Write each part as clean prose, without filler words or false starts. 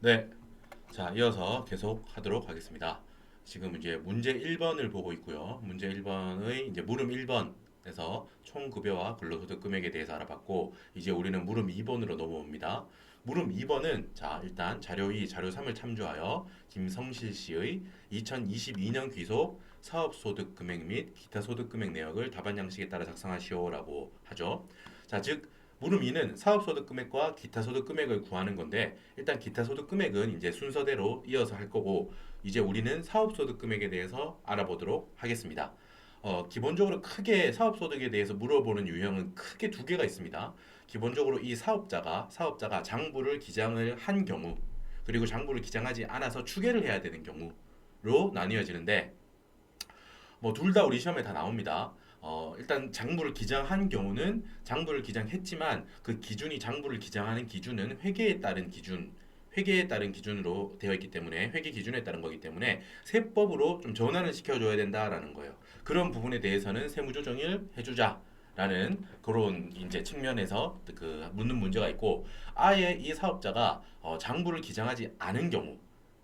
네. 자, 이어서 계속 하도록 하겠습니다. 지금 이제 문제 1번을 보고 있고요. 문제 1번의 이제 물음 1번에서 총 급여와 근로소득 금액에 대해서 알아봤고, 이제 우리는 물음 2번으로 넘어옵니다. 물음 2번은 자, 일단 자료 2, 자료 3을 참조하여 김성실 씨의 2022년 귀속 사업소득 금액 및 기타 소득 금액 내역을 답안 양식에 따라 작성하시오라고 하죠. 자, 즉 물음 2는 사업소득 금액과 기타 소득 금액을 구하는 건데, 일단 기타 소득 금액은 이제 순서대로 이어서 할 거고, 이제 우리는 사업소득 금액에 대해서 알아보도록 하겠습니다. 기본적으로 크게 사업소득에 대해서 물어보는 유형은 크게 두 개가 있습니다. 기본적으로 이 사업자가 장부를 기장을 한 경우, 그리고 장부를 기장하지 않아서 추계를 해야 되는 경우로 나뉘어지는데, 뭐 둘 다 우리 시험에 다 나옵니다. 일단 장부를 기장한 경우는 장부를 기장했지만 그 기준이 장부를 기장하는 기준은 회계에 따른 기준으로 되어 있기 때문에 회계 기준에 따른 거기 때문에 세법으로 좀 전환을 시켜줘야 된다라는 거예요. 그런 부분에 대해서는 세무조정을 해주자라는 그런 이제 측면에서 그 묻는 문제가 있고, 아예 이 사업자가 장부를 기장하지 않은 경우,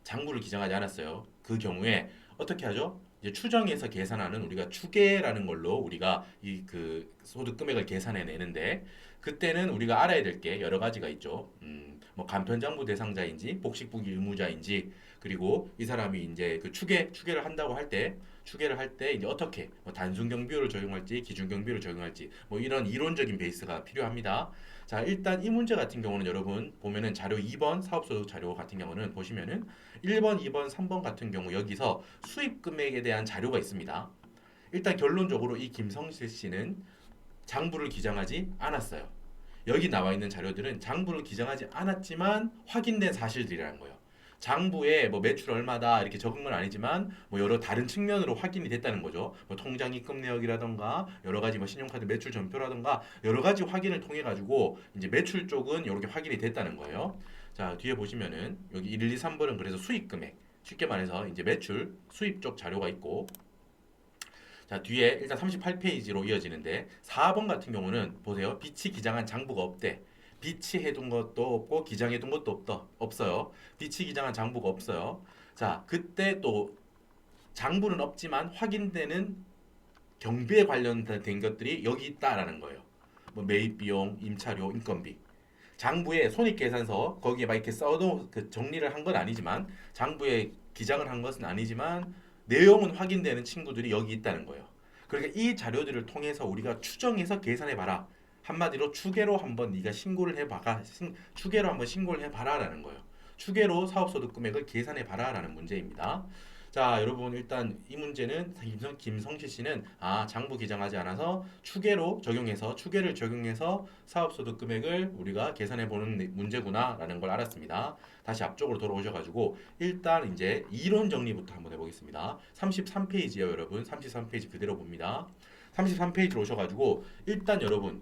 장부를 기장하지 않았어요. 그 경우에 어떻게 하죠? 이제 추정해서 계산하는 우리가 추계라는 걸로 우리가 이 그 소득 금액을 계산해 내는데, 그때는 우리가 알아야 될 게 여러 가지가 있죠. 뭐 간편장부 대상자인지 복식부기 의무자인지, 그리고 이 사람이 이제 그 추계를 한다고 할 때 추계를 할 때 이제 어떻게 뭐 단순 경비율을 적용할지 기준 경비율을 적용할지 뭐 이런 이론적인 베이스가 필요합니다. 자, 일단 이 문제 같은 경우는 여러분 보면은 자료 2번 사업소득 자료 같은 경우는 보시면은 1번, 2번, 3번 같은 경우 여기서 수입 금액에 대한 자료가 있습니다. 일단 결론적으로 이 김성실 씨는 장부를 기장하지 않았어요. 여기 나와 있는 자료들은 장부를 기장하지 않았지만 확인된 사실들이라는 거예요. 장부에 뭐 매출 얼마다 이렇게 적은 건 아니지만 뭐 여러 다른 측면으로 확인이 됐다는 거죠. 뭐 통장 입금 내역이라던가 여러 가지 뭐 신용카드 매출 전표라던가 여러 가지 확인을 통해 가지고 이제 매출 쪽은 이렇게 확인이 됐다는 거예요. 자, 뒤에 보시면은 여기 1, 2, 3번은 그래서 수익 금액, 쉽게 말해서 이제 매출 수입 쪽 자료가 있고, 자, 뒤에 일단 38페이지로 이어지는데 4번 같은 경우는 보세요. 빛이 기장한 장부가 없대. 빛이 해둔 것도 없고 기장해둔 것도 없어요. 빛이 기장한 장부가 없어요. 자, 그때 또 장부는 없지만 확인되는 경비에 관련된 것들이 여기 있다라는 거예요. 뭐 매입 비용, 임차료, 인건비. 장부에 손익계산서 거기에 막 이렇게 써도 그 정리를 한 건 아니지만, 장부에 기장을 한 것은 아니지만 내용은 확인되는 친구들이 여기 있다는 거예요. 그러니까 이 자료들을 통해서 우리가 추정해서 계산해 봐라. 한마디로 추계로 한번 네가 신고를 해봐라. 추계로 한번 신고를 해봐라라는 거예요. 추계로 사업소득 금액을 계산해 봐라라는 문제입니다. 자, 여러분 일단 이 문제는 김성실 씨는 장부 기장하지 않아서 추계를 적용해서 사업소득 금액을 우리가 계산해 보는 문제구나라는 걸 알았습니다. 다시 앞쪽으로 돌아오셔가지고 일단 이제 이론 정리부터 한번 해보겠습니다. 33페이지요, 여러분. 33페이지 그대로 봅니다. 33페이지로 오셔가지고 일단 여러분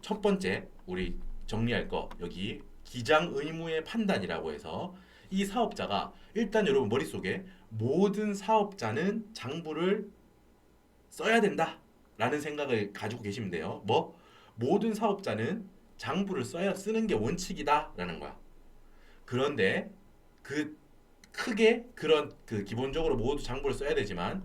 첫 번째 우리 정리할 거 여기 기장 의무의 판단이라고 해서, 이 사업자가 일단 여러분 머릿속에 모든 사업자는 장부를 써야 된다라는 생각을 가지고 계시면 돼요. 뭐 모든 사업자는 장부를 쓰는 게 원칙이다라는 거야. 그런데 그 크게 그런 그 기본적으로 모두 장부를 써야 되지만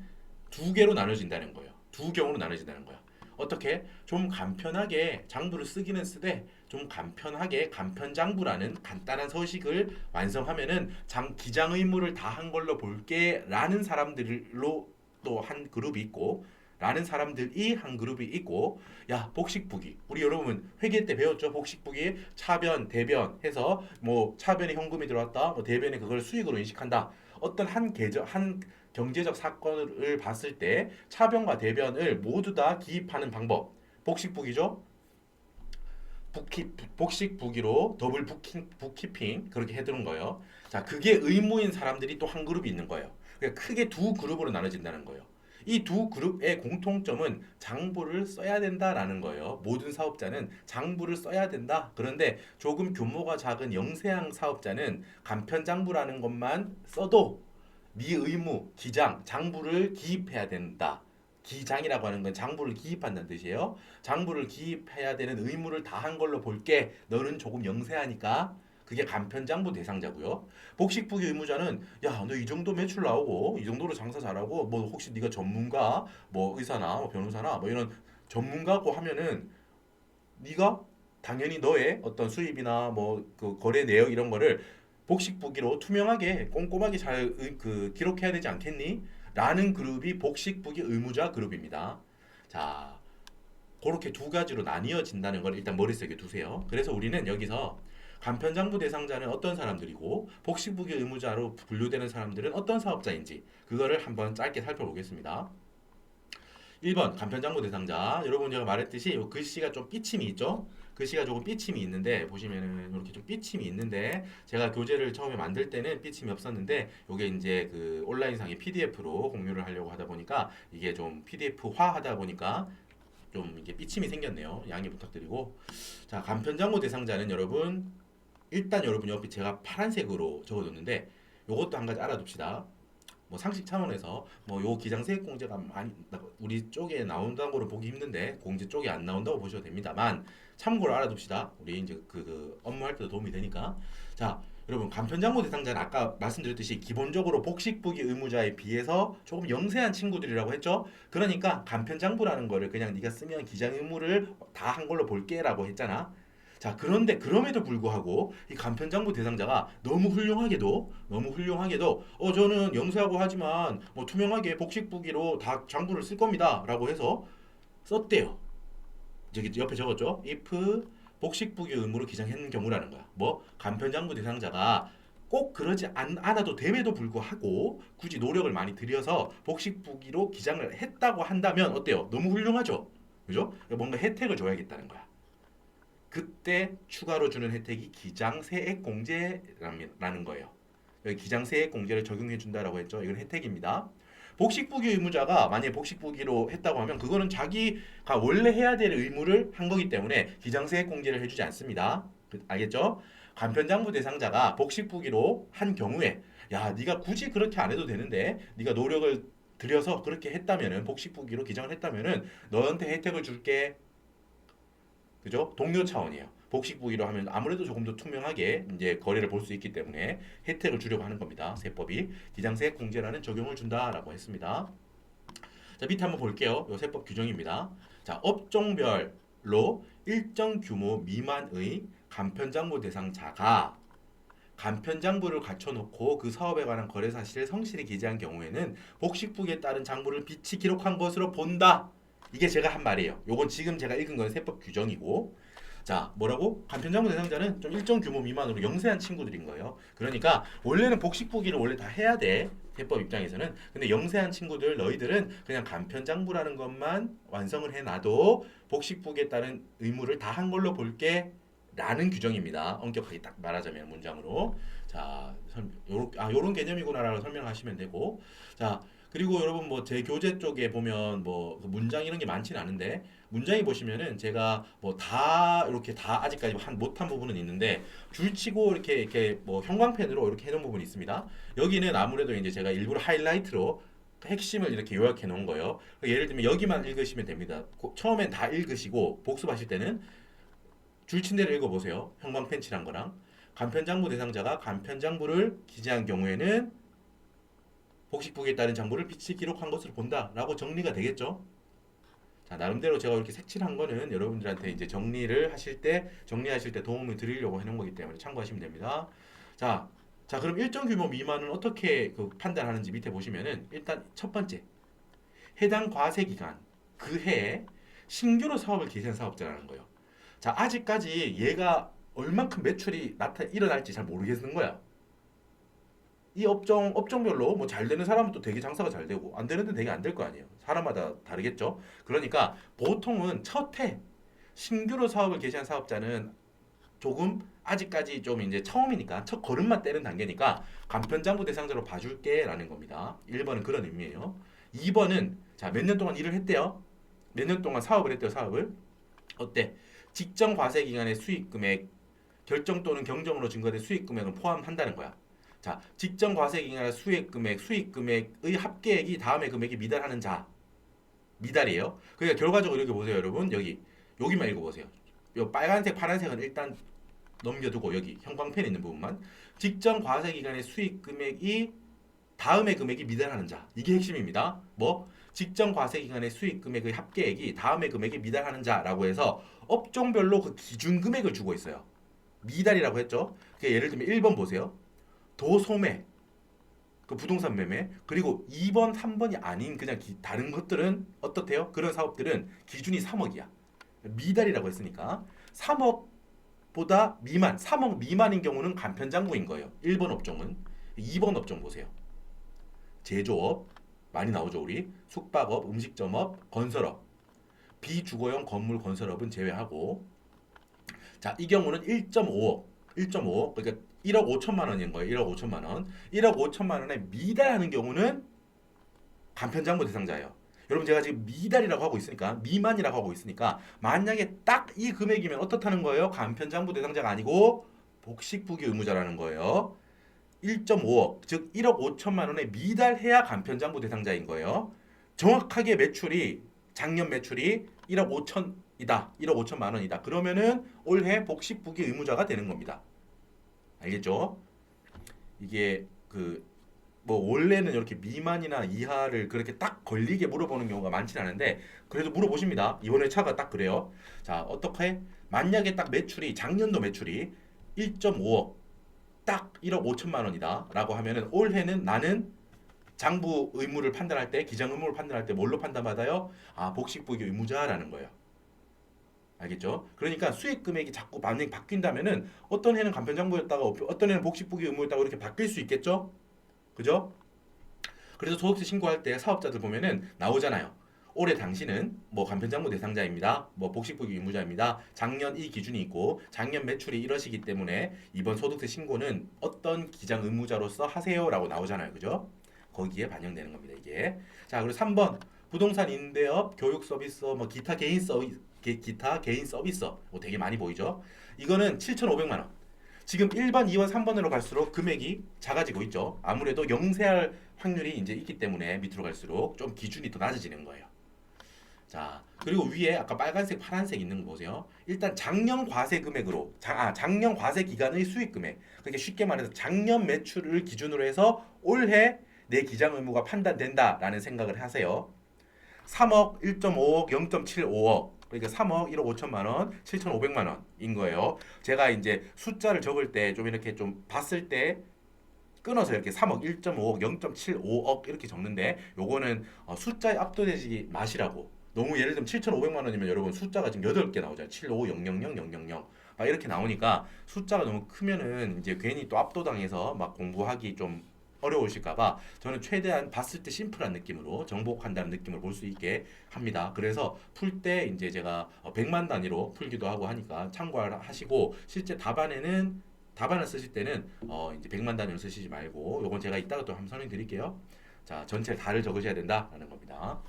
두 개로 나눠진다는 거예요. 두 경우로 나눠진다는 거야. 어떻게? 좀 간편하게 장부를 쓰기는 쓰되 좀 간편하게 간편장부라는 간단한 서식을 완성하면은 기장 의무를 다 한 걸로 볼게라는 사람들로 또 한 그룹이 있고, 라는 사람들이 한 그룹이 있고, 야 복식부기 우리 여러분 회계 때 배웠죠. 복식부기 차변 대변 해서 뭐 차변에 현금이 들어왔다, 뭐 대변에 그걸 수익으로 인식한다. 어떤 한 경제적 사건을 봤을 때 차변과 대변을 모두 다 기입하는 방법, 복식부기죠. 복식부기로 더블 북키핑 그렇게 해두는 거예요. 자, 그게 의무인 사람들이 또 한 그룹이 있는 거예요. 그러니까 크게 두 그룹으로 나눠진다는 거예요. 이 두 그룹의 공통점은 장부를 써야 된다라는 거예요. 모든 사업자는 장부를 써야 된다. 그런데 조금 규모가 작은 영세한 사업자는 간편장부라는 것만 써도 네 의무, 기장, 장부를 기입해야 된다. 기장이라고 하는 건 장부를 기입한다는 뜻이에요. 장부를 기입해야 되는 의무를 다 한 걸로 볼게. 너는 조금 영세하니까 그게 간편장부 대상자고요. 복식부기 의무자는 야, 너 이 정도 매출 나오고 이 정도로 장사 잘하고 뭐 혹시 네가 전문가, 뭐 의사나 뭐 변호사나 뭐 이런 전문가고 하면은 네가 당연히 너의 어떤 수입이나 뭐 그 거래 내역 이런 거를 복식부기로 투명하게 꼼꼼하게 잘 그 기록해야 되지 않겠니? 라는 그룹이 복식부기 의무자 그룹입니다. 자, 그렇게 두 가지로 나뉘어진다는 걸 일단 머릿속에 두세요. 그래서 우리는 여기서 간편장부 대상자는 어떤 사람들이고 복식부기 의무자로 분류되는 사람들은 어떤 사업자인지 그거를 한번 짧게 살펴보겠습니다. 1번 간편장부 대상자. 여러분 제가 말했듯이 요 글씨가 좀 삐침이 있죠? 글씨가 조금 삐침이 있는데 보시면은 이렇게 좀 삐침이 있는데 제가 교재를 처음에 만들 때는 삐침이 없었는데 요게 이제 그 온라인상의 PDF로 공유를 하려고 하다 보니까 이게 좀 PDF화 하다 보니까 좀 이게 삐침이 생겼네요. 양해 부탁드리고. 자, 간편장부 대상자는 여러분 일단 여러분 옆에 제가 파란색으로 적어뒀는데 요것도 한 가지 알아둡시다. 뭐 상식 차원에서 뭐 요 기장세액 공제가 많이 우리 쪽에 나온다는 거를 보기 힘든데 공제 쪽에 안 나온다고 보셔도 됩니다만 참고로 알아둡시다. 우리 이제 그 업무할 때도 도움이 되니까. 자, 여러분 간편장부 대상자는 아까 말씀드렸듯이 기본적으로 복식부기 의무자에 비해서 조금 영세한 친구들이라고 했죠. 그러니까 간편장부라는 거를 그냥 네가 쓰면 기장 의무를 다 한 걸로 볼게라고 했잖아. 자, 그런데 그럼에도 불구하고 이 간편장부 대상자가 너무 훌륭하게도 저는 영세하고 하지만 뭐 투명하게 복식부기로 다 장부를 쓸 겁니다라고 해서 썼대요. 저기 옆에 적었죠. if 복식부기 의무로 기장한 경우라는 거야. 뭐 간편장부 대상자가 꼭 그러지 않아도 됨에도 불구하고 굳이 노력을 많이 들여서 복식부기로 기장을 했다고 한다면 어때요? 너무 훌륭하죠. 그죠? 뭔가 혜택을 줘야겠다는 거야. 그때 추가로 주는 혜택이 기장세액 공제라는 거예요. 여기 기장세액 공제를 적용해 준다라고 했죠. 이건 혜택입니다. 복식부기 의무자가 만약에 복식부기로 했다고 하면 그거는 자기가 원래 해야 될 의무를 한 거기 때문에 기장세액 공제를 해주지 않습니다. 알겠죠? 간편장부 대상자가 복식부기로 한 경우에 야, 네가 굳이 그렇게 안 해도 되는데 네가 노력을 들여서 그렇게 했다면은 복식부기로 기장을 했다면은 너한테 혜택을 줄게. 그죠? 동료 차원이에요. 복식부기로 하면 아무래도 조금 더 투명하게 이제 거래를 볼 수 있기 때문에 혜택을 주려고 하는 겁니다. 세법이 기장세액 공제라는 적용을 준다라고 했습니다. 자, 밑에 한번 볼게요. 요 세법 규정입니다. 자, 업종별로 일정 규모 미만의 간편장부 대상자가 간편장부를 갖춰놓고 그 사업에 관한 거래 사실을 성실히 기재한 경우에는 복식부기에 따른 장부를 비치 기록한 것으로 본다. 이게 제가 한 말이에요. 요건 지금 제가 읽은 건 세법 규정이고, 자, 뭐라고? 간편장부 대상자는 좀 일정 규모 미만으로 영세한 친구들인 거예요. 그러니까 원래는 복식부기를 원래 다 해야 돼. 세법 입장에서는. 근데 영세한 친구들 너희들은 그냥 간편장부라는 것만 완성을 해놔도 복식부기에 따른 의무를 다 한 걸로 볼게. 라는 규정입니다. 엄격하게 딱 말하자면 문장으로. 자, 요런 개념이구나라고 설명하시면 되고. 자, 그리고 여러분 뭐 제 교재 쪽에 보면 뭐 문장 이런 게 많지는 않은데 문장이 보시면은 제가 뭐 다 이렇게 다 아직까지 못한 부분은 있는데 줄치고 이렇게 뭐 형광펜으로 이렇게 해놓은 부분이 있습니다. 여기는 아무래도 이제 제가 일부러 하이라이트로 핵심을 이렇게 요약해 놓은 거예요. 예를 들면 여기만 읽으시면 됩니다. 처음엔 다 읽으시고 복습하실 때는 줄친 대로 읽어보세요. 형광펜 칠한 거랑 간편장부 대상자가 간편장부를 기재한 경우에는 복식부기에 따른 장부를 비치 기록한 것으로 본다라고 정리가 되겠죠. 자, 나름대로 제가 이렇게 색칠한 거는 여러분들한테 이제 정리하실 때 도움을 드리려고 해놓은 거기 때문에 참고하시면 됩니다. 자, 그럼 일정 규모 미만은 어떻게 그 판단하는지 밑에 보시면은 일단 첫 번째 해당 과세 기간 그 해에 신규로 사업을 개시한 사업자라는 거예요. 자, 아직까지 얘가 얼만큼 매출이 일어날지 잘 모르겠는 거야. 이 업종별로 뭐 잘 되는 사람은 또 되게 장사가 잘 되고 안 되는 데는 되게 안 될 거 아니에요. 사람마다 다르겠죠. 그러니까 보통은 첫 해 신규로 사업을 개시한 사업자는 조금 아직까지 좀 이제 처음이니까 첫 걸음만 떼는 단계니까 간편장부 대상자로 봐줄게라는 겁니다. 1번은 그런 의미예요. 2번은 자, 몇 년 동안 일을 했대요. 몇 년 동안 사업을 했대요. 사업을. 어때? 직전 과세 기간의 수익 금액 결정 또는 경정으로 증거된 수익 금액을 포함한다는 거야. 자, 직전 과세 기간의 수익 금액의 합계액이 다음의 금액이 미달하는 자. 미달이에요. 그러니까 결과적으로 이렇게 보세요, 여러분. 여기만 읽어보세요. 요 빨간색, 파란색은 일단 넘겨두고 여기 형광펜에 있는 부분만 직전 과세 기간의 수익 금액이 다음의 금액이 미달하는 자. 이게 핵심입니다. 뭐 직전 과세 기간의 수익 금액의 합계액이 다음의 금액에 미달하는 자라고 해서 업종별로 그 기준 금액을 주고 있어요. 미달이라고 했죠. 그러니까 예를 들면 1번 보세요. 도소매, 그 부동산 매매, 그리고 2번, 3번이 아닌 그냥 다른 것들은 어떻대요? 그런 사업들은 기준이 3억이야. 미달이라고 했으니까 3억보다 미만, 3억 미만인 경우는 간편장부인 거예요. 1번 업종은. 2번 업종 보세요. 제조업 많이 나오죠 우리. 숙박업, 음식점업, 건설업, 비주거용 건물 건설업은 제외하고 자, 이 경우는 1.5억, 1.5억, 그러니까 1억 5천만 원인 거예요. 1억 5천만 원. 1억 5천만 원에 미달하는 경우는 간편장부 대상자예요. 여러분 제가 지금 미달이라고 하고 있으니까 미만이라고 하고 있으니까 만약에 딱 이 금액이면 어떻다는 거예요? 간편장부 대상자가 아니고 복식부기 의무자라는 거예요. 1.5억, 즉 1억 5천만 원에 미달해야 간편장부 대상자인 거예요. 정확하게 매출이 작년 매출이 1억 5천이다. 1억 5천만 원이다. 그러면은 올해 복식부기 의무자가 되는 겁니다. 알겠죠? 이게 그 뭐 원래는 이렇게 미만이나 이하를 그렇게 딱 걸리게 물어보는 경우가 많진 않은데 그래도 물어보십니다. 이번 회차가 딱 그래요. 자, 어떻게? 만약에 딱 매출이 작년도 매출이 1.5억 딱 1억 5천만 원이다 라고 하면은 올해는 나는 장부 의무를 판단할 때 기장 의무를 판단할 때 뭘로 판단받아요? 아, 복식부기 의무자라는 거예요. 알겠죠? 그러니까 수익 금액이 자꾸 만약에 바뀐다면은 어떤 해는 간편장부였다가 어떤 해는 복식부기 의무였다가 이렇게 바뀔 수 있겠죠? 그죠? 그래서 소득세 신고할 때 사업자들 보면은 나오잖아요. 올해 당신은 뭐 간편장부 대상자입니다. 뭐 복식부기 의무자입니다. 작년 이 기준이 있고 작년 매출이 이러시기 때문에 이번 소득세 신고는 어떤 기장 의무자로서 하세요라고 나오잖아요. 그죠? 거기에 반영되는 겁니다. 이게. 자, 그리고 3번 부동산 임대업, 교육 서비스업, 뭐 기타 개인 서비스, 기타 개인 서비스업 뭐 되게 많이 보이죠? 이거는 7,500만 원. 지금 1번, 2번, 3번으로 갈수록 금액이 작아지고 있죠. 아무래도 영세할 확률이 이제 있기 때문에 밑으로 갈수록 좀 기준이 더 낮아지는 거예요. 자, 그리고 위에 아까 빨간색, 파란색 있는 거 보세요. 일단 작년 과세 금액으로, 작년 과세 기간의 수익 금액. 그러니까 쉽게 말해서 작년 매출을 기준으로 해서 올해 내 기장 의무가 판단된다라는 생각을 하세요. 3억, 1.5억, 0.75억. 그러니까 3억 1억 5천만 원, 7,500만 원인 거예요. 제가 이제 숫자를 적을 때 좀 이렇게 좀 봤을 때 끊어서 이렇게 3억, 1.5억, 0.75억 이렇게 적는데 요거는 숫자에 압도되지 마시라고. 너무 예를 들면 7,500만 원이면 여러분 숫자가 지금 8개 나오잖아요. 750000000 막 이렇게 나오니까 숫자가 너무 크면은 이제 괜히 또 압도당해서 막 공부하기 좀 어려우실까봐 저는 최대한 봤을 때 심플한 느낌으로 정복한다는 느낌을 볼 수 있게 합니다. 그래서 풀 때 이제 제가 100만 단위로 풀기도 하고 하니까 참고하시고 실제 답안을 쓰실 때는 이제 100만 단위로 쓰시지 말고 요건 제가 이따가 또 한번 설명드릴게요. 자, 전체 다를 적으셔야 된다라는 겁니다.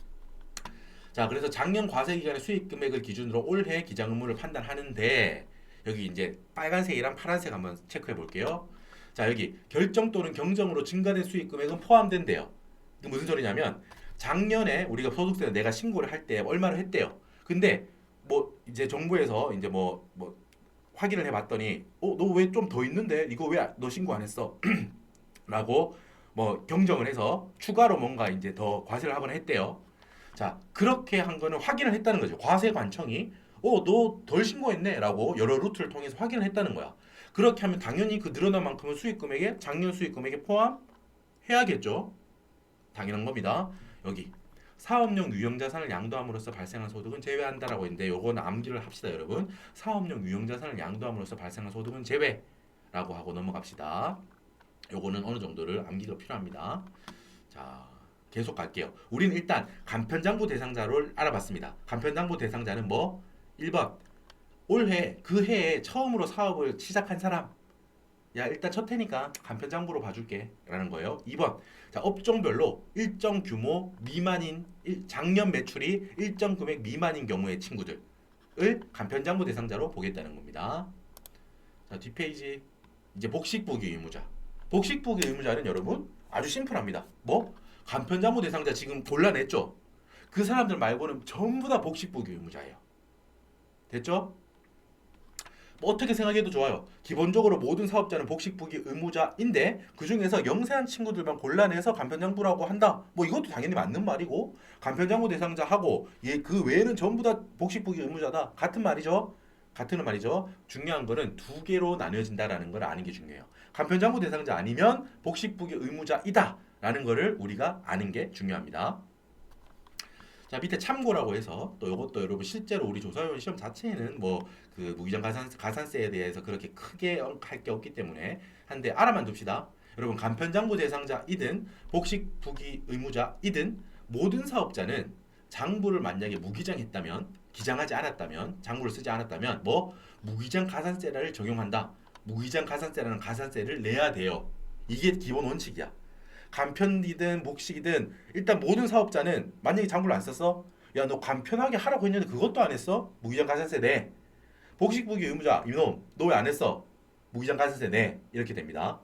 자, 그래서 작년 과세 기간의 수익 금액을 기준으로 올해 기장 의무를 판단하는데 여기 이제 빨간색이랑 파란색 한번 체크해 볼게요. 자, 여기 결정 또는 경정으로 증가된 수익 금액은 포함된대요. 이게 무슨 소리냐면 작년에 우리가 소득세 내가 신고를 할 때 얼마를 했대요. 근데 뭐 이제 정부에서 이제 뭐 확인을 해봤더니 너 왜 좀 더 있는데 이거 왜 너 신고 안 했어? 라고 뭐 경정을 해서 추가로 뭔가 이제 더 과세를 하거나 했대요. 자, 그렇게 한 거는 확인을 했다는 거죠. 과세관청이 너 덜 신고했네 라고 여러 루트를 통해서 확인을 했다는 거야. 그렇게 하면 당연히 그 늘어난 만큼은 수익금액에 작년 수익금액에 포함해야겠죠. 당연한 겁니다. 여기 사업용 유형자산을 양도함으로써 발생한 소득은 제외한다라고 했는데 요거는 암기를 합시다 여러분. 사업용 유형자산을 양도함으로써 발생한 소득은 제외라고 하고 넘어갑시다. 요거는 어느 정도를 암기가 필요합니다. 자, 계속 갈게요. 우리는 일단 간편장부 대상자를 알아봤습니다. 간편장부 대상자는 뭐? 1번 올해 그 해에 처음으로 사업을 시작한 사람. 야, 일단 첫 해니까 간편장부로 봐줄게 라는 거예요. 2번 자, 업종별로 일정 규모 미만인 작년 매출이 일정 금액 미만인 경우의 친구들을 간편장부 대상자로 보겠다는 겁니다. 자, 뒷페이지 이제 복식부기 의무자. 복식부기 의무자는 여러분 아주 심플합니다. 뭐? 간편장부 대상자 지금 골라냈죠? 그 사람들 말고는 전부 다 복식부기 의무자예요. 됐죠? 뭐 어떻게 생각해도 좋아요. 기본적으로 모든 사업자는 복식부기 의무자인데 그 중에서 영세한 친구들만 골라내서 간편장부라고 한다. 뭐 이것도 당연히 맞는 말이고 간편장부 대상자하고 그 외에는 전부 다 복식부기 의무자다. 같은 말이죠. 같은 말이죠. 중요한 거는 두 개로 나뉘어진다라는 걸 아는 게 중요해요. 간편장부 대상자 아니면 복식부기 의무자이다라는 거를 우리가 아는 게 중요합니다. 자 밑에 참고라고 해서 또 이것도 여러분 실제로 우리 조사원 시험 자체는 뭐 그 무기장 가산세에 대해서 그렇게 크게 할 게 없기 때문에 한데 알아만 둡시다. 여러분 간편장부 대상자이든 복식부기 의무자이든 모든 사업자는 장부를 만약에 무기장했다면 기장하지 않았다면 장부를 쓰지 않았다면 뭐 무기장 가산세를 적용한다. 무기장 가산세라는 가산세를 내야 돼요. 이게 기본 원칙이야. 간편이든 복식이든 일단 모든 사업자는 만약에 장부를 안 썼어? 야 너 간편하게 하라고 했는데 그것도 안 했어? 무기장 가산세 내. 복식부기 의무자 이놈 너 왜 안 했어? 무기장 가산세 내. 이렇게 됩니다.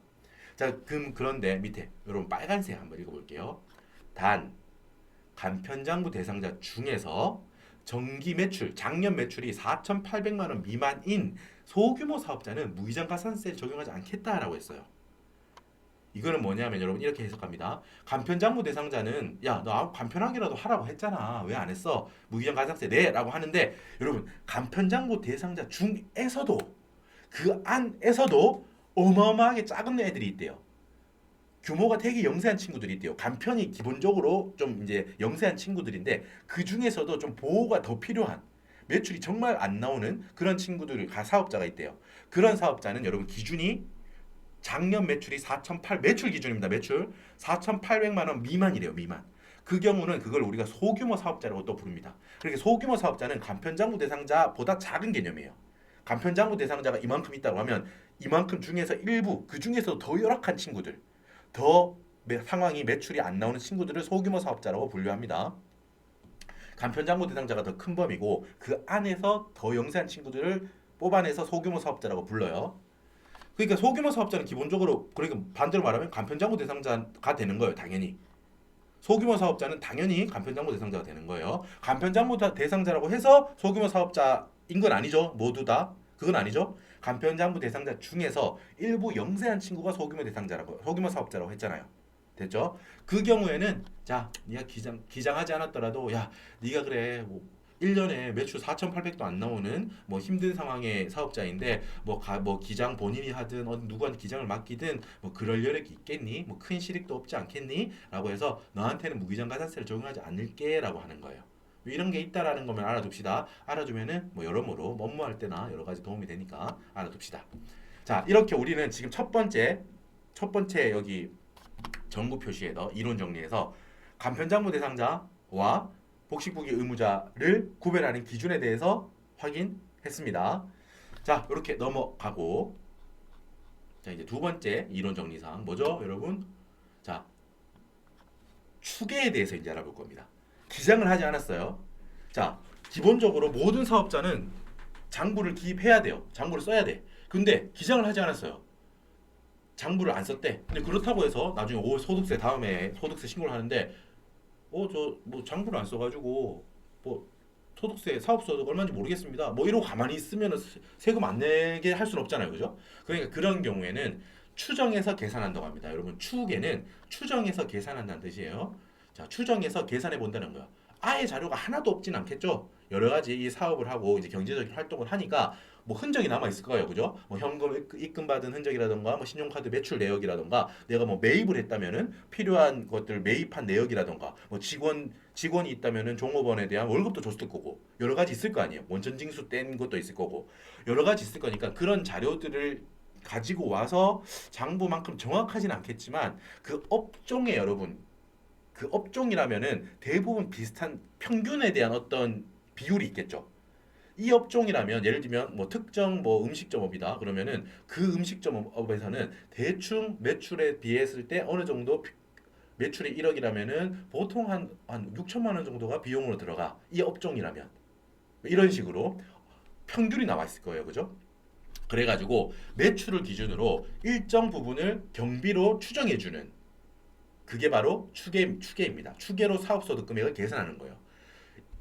자 그런데 밑에 여러분 빨간색 한번 읽어볼게요. 단 간편장부 대상자 중에서 정기 매출 작년 매출이 4,800만 원 미만인 소규모 사업자는 무기장 가산세를 적용하지 않겠다라고 했어요. 이거는 뭐냐면 여러분 이렇게 해석합니다. 간편장부 대상자는 야 너 간편하게라도 하라고 했잖아. 왜 안 했어? 무기장 가산세 내라고 하는데 여러분 간편장부 대상자 중에서도 그 안에서도 어마어마하게 작은 애들이 있대요. 규모가 되게 영세한 친구들이 있대요. 간편이 기본적으로 좀 이제 영세한 친구들인데 그 중에서도 좀 보호가 더 필요한 매출이 정말 안 나오는 그런 친구들 사업자가 있대요. 그런 사업자는 여러분 기준이 작년 매출이 4,800 매출 기준입니다. 매출 4,800만 원 미만이래요. 미만. 그 경우는 그걸 우리가 소규모 사업자라고 또 부릅니다. 그렇게 소규모 사업자는 간편장부 대상자보다 작은 개념이에요. 간편장부 대상자가 이만큼 있다고 하면 이만큼 중에서 일부 그 중에서 더 열악한 친구들 더 상황이 매출이 안 나오는 친구들을 소규모 사업자라고 분류합니다. 간편장부 대상자가 더 큰 범위고 그 안에서 더 영세한 친구들을 뽑아내서 소규모 사업자라고 불러요. 그러니까 소규모 사업자는 기본적으로 그러니까 반대로 말하면 간편장부 대상자가 되는 거예요. 당연히. 소규모 사업자는 당연히 간편장부 대상자가 되는 거예요. 간편장부 대상자라고 해서 소규모 사업자인 건 아니죠. 모두 다. 그건 아니죠. 간편장부 대상자 중에서 일부 영세한 친구가 소규모 사업자라고 했잖아요. 됐죠? 그 경우에는 자, 네가 기장하지 않았더라도 야, 네가 그래. 뭐 1년에 매출 4,800도 안 나오는 뭐 힘든 상황의 사업자인데 뭐 기장 본인이 하든 누구한테 기장을 맡기든 뭐 그럴 여력이 있겠니? 뭐 큰 실익도 없지 않겠니? 라고 해서 너한테는 무기장 가산세를 적용하지 않을게 라고 하는 거예요. 이런 게 있다라는 것만 알아둡시다. 알아두면은 뭐 여러모로 업무할 때나 여러 가지 도움이 되니까 알아둡시다. 자, 이렇게 우리는 지금 첫 번째 여기 정보 표시에 넣어 이론 정리해서 간편장부 대상자와 복식부기 의무자를 구별하는 기준에 대해서 확인했습니다. 자, 이렇게 넘어가고 자, 이제 두 번째 이론 정리사항 뭐죠, 여러분? 자, 추계에 대해서 이제 알아볼 겁니다. 기장을 하지 않았어요. 자, 기본적으로 모든 사업자는 장부를 기입해야 돼요. 장부를 써야 돼. 근데 기장을 하지 않았어요. 장부를 안 썼대. 근데 그렇다고 해서 나중에 소득세 다음에 소득세 신고를 하는데 저 뭐 장부를 안 써가지고 뭐 소득세 사업소득 얼마인지 모르겠습니다. 뭐 이러고 가만히 있으면 세금 안 내게 할 수는 없잖아요, 그죠? 그러니까 그런 경우에는 추정해서 계산한다고 합니다. 여러분 추계는 추정해서 계산한다는 뜻이에요. 자, 추정해서 계산해 본다는 거야. 아예 자료가 하나도 없진 않겠죠. 여러 가지 이 사업을 하고 이제 경제적인 활동을 하니까 뭐 흔적이 남아 있을 거예요, 그죠? 뭐 현금 입금 받은 흔적이라던가, 뭐 신용카드 매출 내역이라던가, 내가 뭐 매입을 했다면은 필요한 것들 매입한 내역이라던가, 뭐 직원이 있다면은 종업원에 대한 월급도 줬을 거고, 여러 가지 있을 거 아니에요. 원천징수 뗀 것도 있을 거고, 여러 가지 있을 거니까 그런 자료들을 가지고 와서 장부만큼 정확하지는 않겠지만 그 업종에 여러분 그 업종이라면은 대부분 비슷한 평균에 대한 어떤 비율이 있겠죠. 이 업종이라면 예를 들면 뭐 특정 뭐 음식점업이다 그러면은 그 음식점업에서는 대충 매출에 비했을 때 어느 정도 매출이 1억이라면은 보통 한 6천만 원 정도가 비용으로 들어가 이 업종이라면 이런 식으로 평균이 나와 있을 거예요, 그죠? 그래가지고 매출을 기준으로 일정 부분을 경비로 추정해주는 그게 바로 추계입니다. 추계로 사업소득 금액을 계산하는 거예요.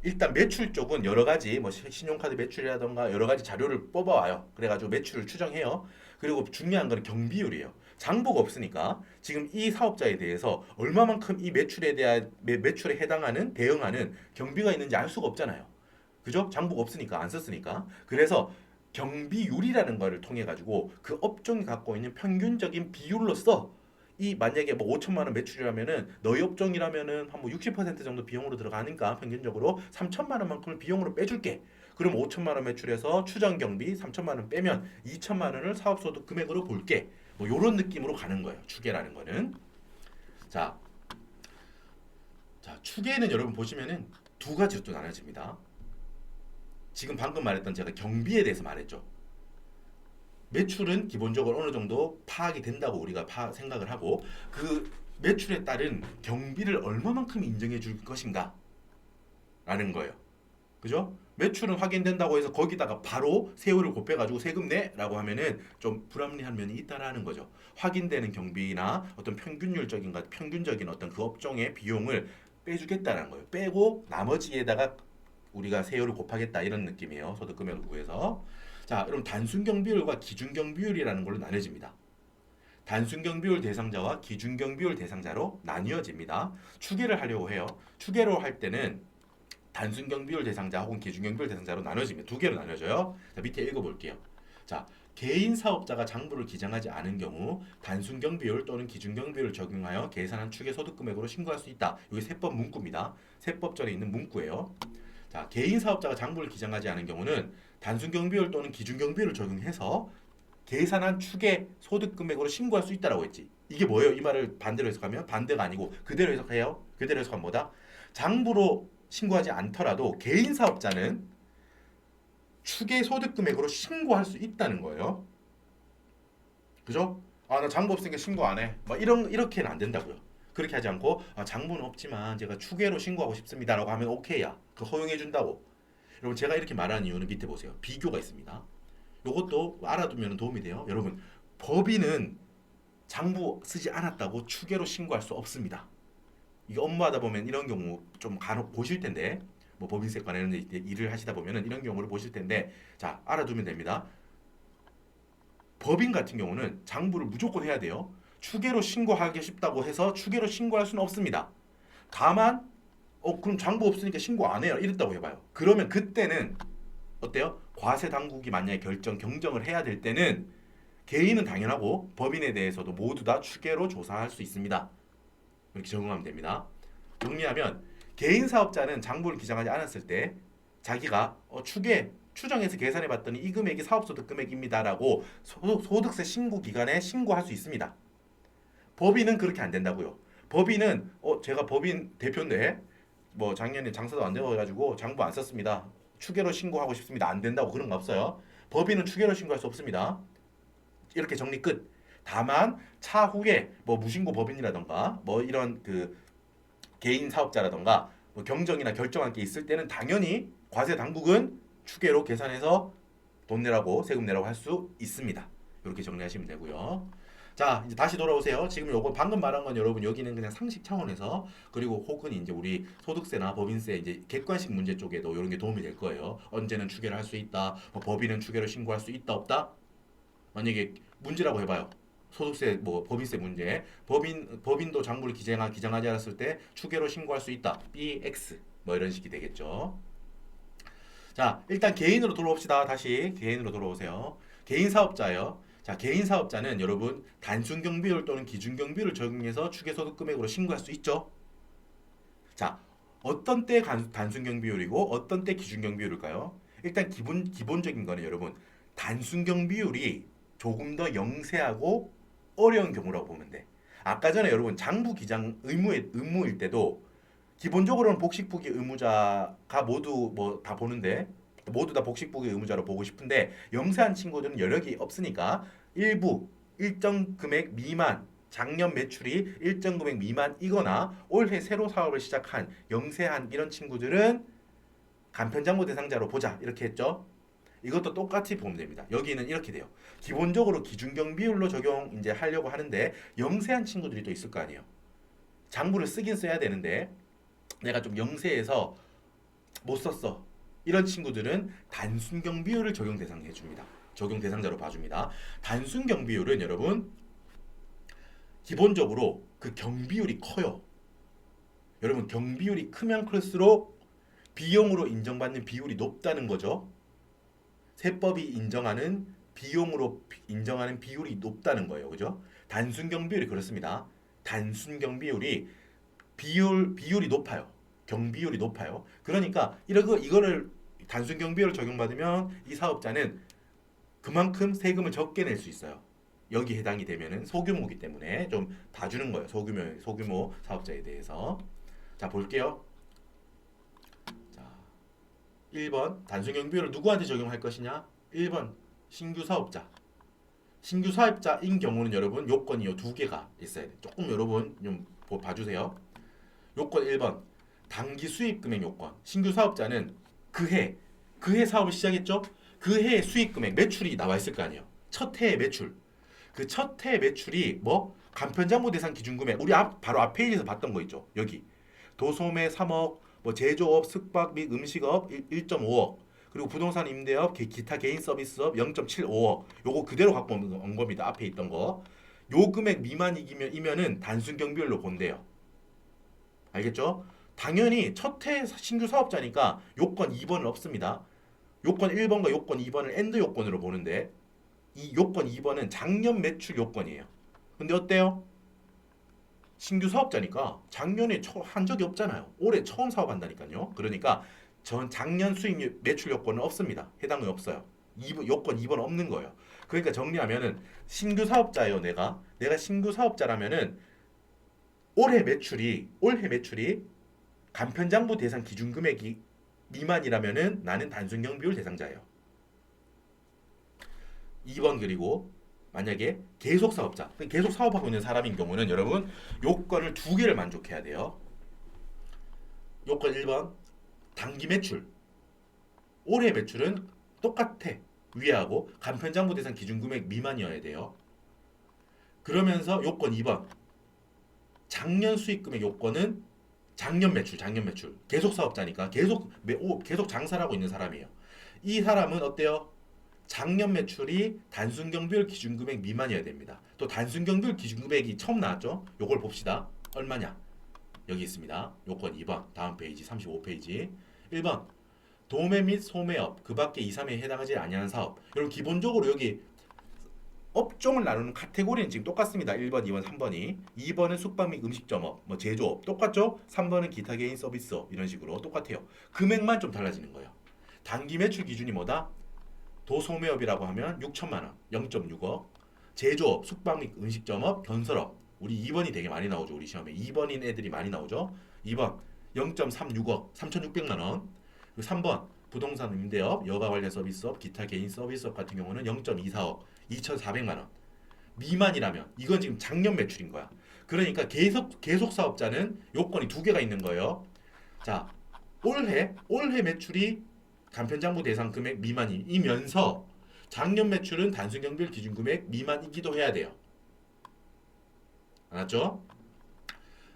일단 매출 쪽은 여러 가지 뭐 신용카드 매출이라던가 여러 가지 자료를 뽑아와요. 그래가지고 매출을 추정해요. 그리고 중요한 거는 경비율이에요. 장부가 없으니까 지금 이 사업자에 대해서 얼마만큼 이 매출에 대한 매출에 해당하는 대응하는 경비가 있는지 알 수가 없잖아요. 그죠? 장부가 없으니까 안 썼으니까. 그래서 경비율이라는 거를 통해 가지고 그 업종이 갖고 있는 평균적인 비율로서 이 만약에 뭐 5천만 원 매출이라면은 너희 업종이라면은 한 뭐 60% 정도 비용으로 들어가니까 평균적으로 3천만 원만큼을 비용으로 빼줄게. 그럼 5천만 원 매출에서 추정 경비 3천만 원 빼면 2천만 원을 사업소득 금액으로 볼게. 뭐 요런 느낌으로 가는 거예요. 추계라는 거는. 자, 추계는 여러분 보시면은 두 가지로 또 나눠집니다. 지금 방금 말했던 제가 경비에 대해서 말했죠. 매출은 기본적으로 어느 정도 파악이 된다고 우리가 생각을 하고 그 매출에 따른 경비를 얼마만큼 인정해 줄 것인가 라는 거예요. 그죠? 매출은 확인된다고 해서 거기다가 바로 세율을 곱해가지고 세금 내라고 하면은 좀 불합리한 면이 있다라는 거죠. 확인되는 경비나 어떤 평균적인 어떤 그 업종의 비용을 빼주겠다는 거예요. 빼고 나머지에다가 우리가 세율을 곱하겠다 이런 느낌이에요. 소득 금액을 구해서. 자, 그럼 단순 경비율과 기준 경비율이라는 걸로 나눠집니다. 단순 경비율 대상자와 기준 경비율 대상자로 나뉘어집니다. 추계를 하려고 해요. 추계로 할 때는 단순 경비율 대상자 혹은 기준 경비율 대상자로 나눠집니다. 두 개로 나눠져요. 자, 밑에 읽어볼게요. 자, 개인 사업자가 장부를 기장하지 않은 경우 단순 경비율 또는 기준 경비율을 적용하여 계산한 추계 소득 금액으로 신고할 수 있다. 이게 세법 문구입니다. 세법절에 있는 문구예요. 자, 개인 사업자가 장부를 기장하지 않은 경우는 단순 경비율 또는 기준 경비율을 적용해서 계산한 추계 소득 금액으로 신고할 수 있다라고 했지. 이게 뭐예요? 이 말을 반대로 해석하면 반대가 아니고 그대로 해석해요. 그대로 해석하면 뭐다? 장부로 신고하지 않더라도 개인 사업자는 추계 소득 금액으로 신고할 수 있다는 거예요. 그죠? 아, 나 장부 없으니까 신고 안 해. 막 이렇게는 안 된다고요. 그렇게 하지 않고 아, 장부는 없지만 제가 추계로 신고하고 싶습니다라고 하면 오케이야. 그 허용해 준다고. 여러분 제가 이렇게 말하는 이유는 밑에 보세요. 비교가 있습니다. 이것도 알아두면 도움이 돼요. 여러분 법인은 장부 쓰지 않았다고 추계로 신고할 수 없습니다. 이게 업무하다 보면 이런 경우 좀 간혹 보실 텐데 뭐 법인세관에 이런 일을 하시다 보면은 이런 경우를 보실 텐데 자 알아두면 됩니다. 법인 같은 경우는 장부를 무조건 해야 돼요. 추계로 신고하기 쉽다고 해서 추계로 신고할 수는 없습니다. 다만 그럼 장부 없으니까 신고 안 해요. 이랬다고 해봐요. 그러면 그때는 어때요? 과세 당국이 만약에 경정을 해야 될 때는 개인은 당연하고 법인에 대해서도 모두 다 추계로 조사할 수 있습니다. 이렇게 적용하면 됩니다. 정리하면 개인 사업자는 장부를 기장하지 않았을 때 자기가 추정해서 계산해 봤더니 이 금액이 사업소득 금액입니다라고 소득세 신고 기간에 신고할 수 있습니다. 법인은 그렇게 안 된다고요. 법인은 제가 법인 대표인데 뭐 작년에 장사도 안 되어가지고 장부 안 썼습니다. 추계로 신고하고 싶습니다. 안 된다고 그런 거 없어요. 법인은 추계로 신고할 수 없습니다. 이렇게 정리 끝. 다만 차후에 뭐 무신고 법인이라던가 뭐 이런 그 개인 사업자라던가 뭐 경정이나 결정할 게 있을 때는 당연히 과세 당국은 추계로 계산해서 돈 내라고 세금 내라고 할 수 있습니다. 이렇게 정리하시면 되고요. 자, 이제 다시 돌아오세요. 지금 요거 방금 말한 건 여러분 여기는 그냥 상식 차원에서 그리고 혹은 이제 우리 소득세나 법인세 이제 객관식 문제 쪽에도 이런 게 도움이 될 거예요. 언제는 추계를 할 수 있다. 뭐 법인은 추계로 신고할 수 있다 없다. 만약에 문제라고 해봐요. 소득세 뭐 법인세 문제. 법인도 장부를 기장하지 않았을 때 추계로 신고할 수 있다. BX 뭐 이런 식이 되겠죠. 자, 일단 개인으로 돌아옵시다. 다시 개인으로 돌아오세요. 개인 사업자예요. 자, 개인 사업자는 여러분 단순 경비율 또는 기준 경비율을 적용해서 추계 소득 금액으로 신고할 수 있죠. 자, 어떤 때 단순 경비율이고 어떤 때 기준 경비율일까요? 일단 기본적인 거는 여러분 단순 경비율이 조금 더 영세하고 어려운 경우라고 보면 돼. 아까 전에 여러분 장부 기장 의무일 때도 기본적으로는 복식부기 의무자가 모두 뭐 다 보는데 모두 다 복식부기 의무자로 보고 싶은데 영세한 친구들은 여력이 없으니까 일부 일정 금액 미만 작년 매출이 일정 금액 미만이거나 올해 새로 사업을 시작한 영세한 이런 친구들은 간편장부 대상자로 보자 이렇게 했죠. 이것도 똑같이 보면 됩니다. 여기는 이렇게 돼요. 기본적으로 기준경 비율로 적용 이제 하려고 하는데 영세한 친구들이 또 있을 거 아니에요. 장부를 쓰긴 써야 되는데 내가 좀 영세해서 못 썼어. 이런 친구들은 단순 경비율을 적용 대상 해줍니다. 적용 대상자로 봐줍니다. 단순 경비율은 여러분 기본적으로 그 경비율이 커요. 여러분 경비율이 크면 클수록 비용으로 인정받는 비율이 높다는 거죠. 세법이 인정하는 비용으로 인정하는 비율이 높다는 거예요. 그죠? 단순 경비율이 그렇습니다. 단순 경비율이 비율이 높아요. 경비율이 높아요. 그러니까 이거를 단순 경비율을 적용받으면 이 사업자는 그만큼 세금을 적게 낼 수 있어요. 여기 해당이 되면은 소규모이기 때문에 좀 봐주는 거예요. 소규모 사업자에 대해서. 자, 볼게요. 자, 1번 단순 경비율을 누구한테 적용할 것이냐? 1번 신규 사업자. 신규 사업자인 경우는 여러분 요건이 요 두 개가 있어야 돼. 조금 여러분 좀 봐주세요. 요건 1번 단기 수익 금액 요건. 신규 사업자는 그해 사업을 시작했죠? 그 해의 수익 금액 매출이 나와 있을 거 아니에요. 첫 해의 매출. 그 첫 해 매출이 뭐 간편장부 대상 기준 금액 우리 바로 앞 페이지에서 봤던 거 있죠. 여기 도소매 3억, 뭐 제조업, 숙박 및 음식업 1.5억, 그리고 부동산 임대업, 기타 개인 서비스업 0.75억. 요거 그대로 갖고 온 겁니다. 앞에 있던 거. 요 금액 미만이면은 단순 경비율로 본대요. 알겠죠? 당연히 첫 해 신규 사업자니까 요건 2번은 없습니다. 요건 1번과 요건 2번을 엔드 요건으로 보는데 이 요건 2번은 작년 매출 요건이에요. 근데 어때요? 신규 사업자니까 작년에 한 적이 없잖아요. 올해 처음 사업한다니까요. 그러니까 전 작년 수익 매출 요건은 없습니다. 해당이 없어요. 요건 2번 없는 거예요. 그러니까 정리하면은 신규 사업자예요. 내가 신규 사업자라면은 올해 매출이 간편장부 대상 기준 금액이 미만이라면은 나는 단순 경비율 대상자예요. 2번 그리고 만약에 계속 사업자, 계속 사업하고 있는 사람인 경우는 여러분 요건을 두 개를 만족해야 돼요. 요건 1번 단기 매출. 올해 매출은 똑같아. 위하고 간편장부 대상 기준 금액 미만이어야 돼요. 그러면서 요건 2번 작년 수익 금액 요건은 작년 매출. 계속 사업자니까 계속 장사를 하고 있는 사람이에요. 이 사람은 어때요? 작년 매출이 단순 경비율 기준 금액 미만이어야 됩니다. 또 단순 경비율 기준 금액이 처음 나왔죠? 요걸 봅시다. 얼마냐? 여기 있습니다. 요건 2번. 다음 페이지 35페이지. 1번. 도매 및 소매업 그 밖에 2, 3에 해당하지 아니하는 사업. 여러분 기본적으로 여기 업종을 나누는 카테고리는 지금 똑같습니다. 1번, 2번, 3번이. 2번은 숙박 및 음식점업, 뭐 제조업 똑같죠? 3번은 기타 개인 서비스업 이런 식으로 똑같아요. 금액만 좀 달라지는 거예요. 단기 매출 기준이 뭐다? 도소매업이라고 하면 6천만 원, 0.6억. 제조업, 숙박 및 음식점업, 건설업. 우리 2번이 되게 많이 나오죠. 우리 시험에 2번인 애들이 많이 나오죠. 2번 0.36억, 3,600만 원. 그리고 3번 부동산 임대업, 여가 관련 서비스업, 기타 개인 서비스업 같은 경우는 0.24억, 2,400만 원. 미만이라면 이건 지금 작년 매출인 거야. 그러니까 계속 사업자는 요건이 두 개가 있는 거예요. 자, 올해 매출이 간편장부 대상 금액 미만이면서 작년 매출은 단순 경비율 기준 금액 미만이기도 해야 돼요. 알았죠?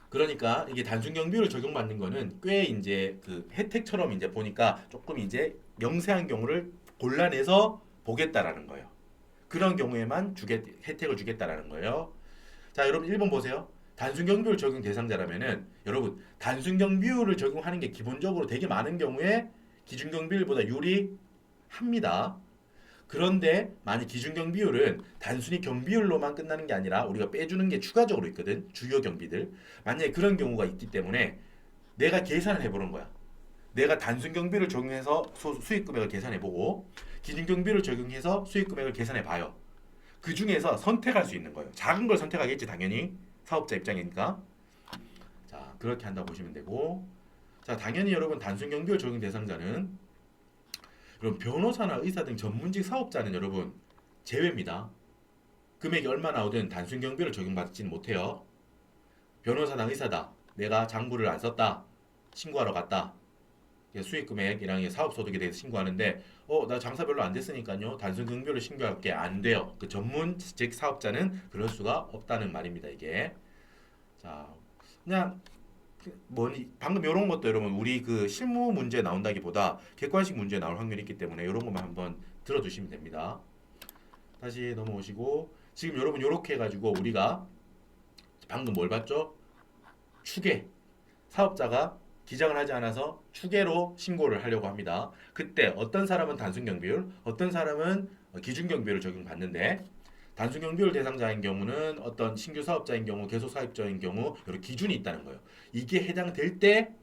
그러니까 이게 단순 경비율을 적용받는 거는 꽤 이제 그 혜택처럼 이제 보니까 조금 이제 명세한 경우를 골라내서 보겠다라는 거예요. 그런 경우에만 혜택을 주겠다라는 거예요. 자, 여러분 1번 보세요. 단순 경비율 적용 대상자라면은 여러분 단순 경비율을 적용하는 게 기본적으로 되게 많은 경우에 기준 경비율보다 유리합니다. 그런데 만약 기준 경비율은 단순히 경비율로만 끝나는 게 아니라 우리가 빼주는 게 추가적으로 있거든. 주요 경비들. 만약에 그런 경우가 있기 때문에 내가 계산을 해보는 거야. 내가 단순 경비를 적용해서 수익 금액을 계산해보고 기준 경비를 적용해서 수익 금액을 계산해봐요. 그 중에서 선택할 수 있는 거예요. 작은 걸 선택하겠지 당연히. 사업자 입장이니까. 자, 그렇게 한다고 보시면 되고, 자, 당연히 여러분 단순 경비율 적용 대상자는 여러분 변호사나 의사 등 전문직 사업자는 여러분 제외입니다. 금액이 얼마 나오든 단순 경비를 적용받지는 못해요. 변호사나 의사다. 내가 장부를 안 썼다. 신고하러 갔다. 수익 금액이랑 사업 소득에 대해서 신고하는데 나 장사 별로 안 됐으니까요. 단순 경비를 신고할게 안 돼요. 그 전문직 사업자는 그럴 수가 없다는 말입니다. 이게. 자, 그냥 방금 이런 것도 여러분 우리 그 실무 문제 나온다기보다 객관식 문제 나올 확률이 있기 때문에 이런 것만 한번 들어두시면 됩니다. 다시 넘어오시고 지금 여러분 이렇게 해가지고 우리가 방금 뭘 봤죠? 추계. 사업자가 기장을 하지 않아서 추계로 신고를 하려고 합니다. 그때 어떤 사람은 단순 경비율, 어떤 사람은 기준 경비율을 적용받는데 단순 경비율 대상자인 경우는 어떤 신규 사업자인 경우, 계속 사업자인 경우 이런 기준이 있다는 거예요. 이게 해당될 때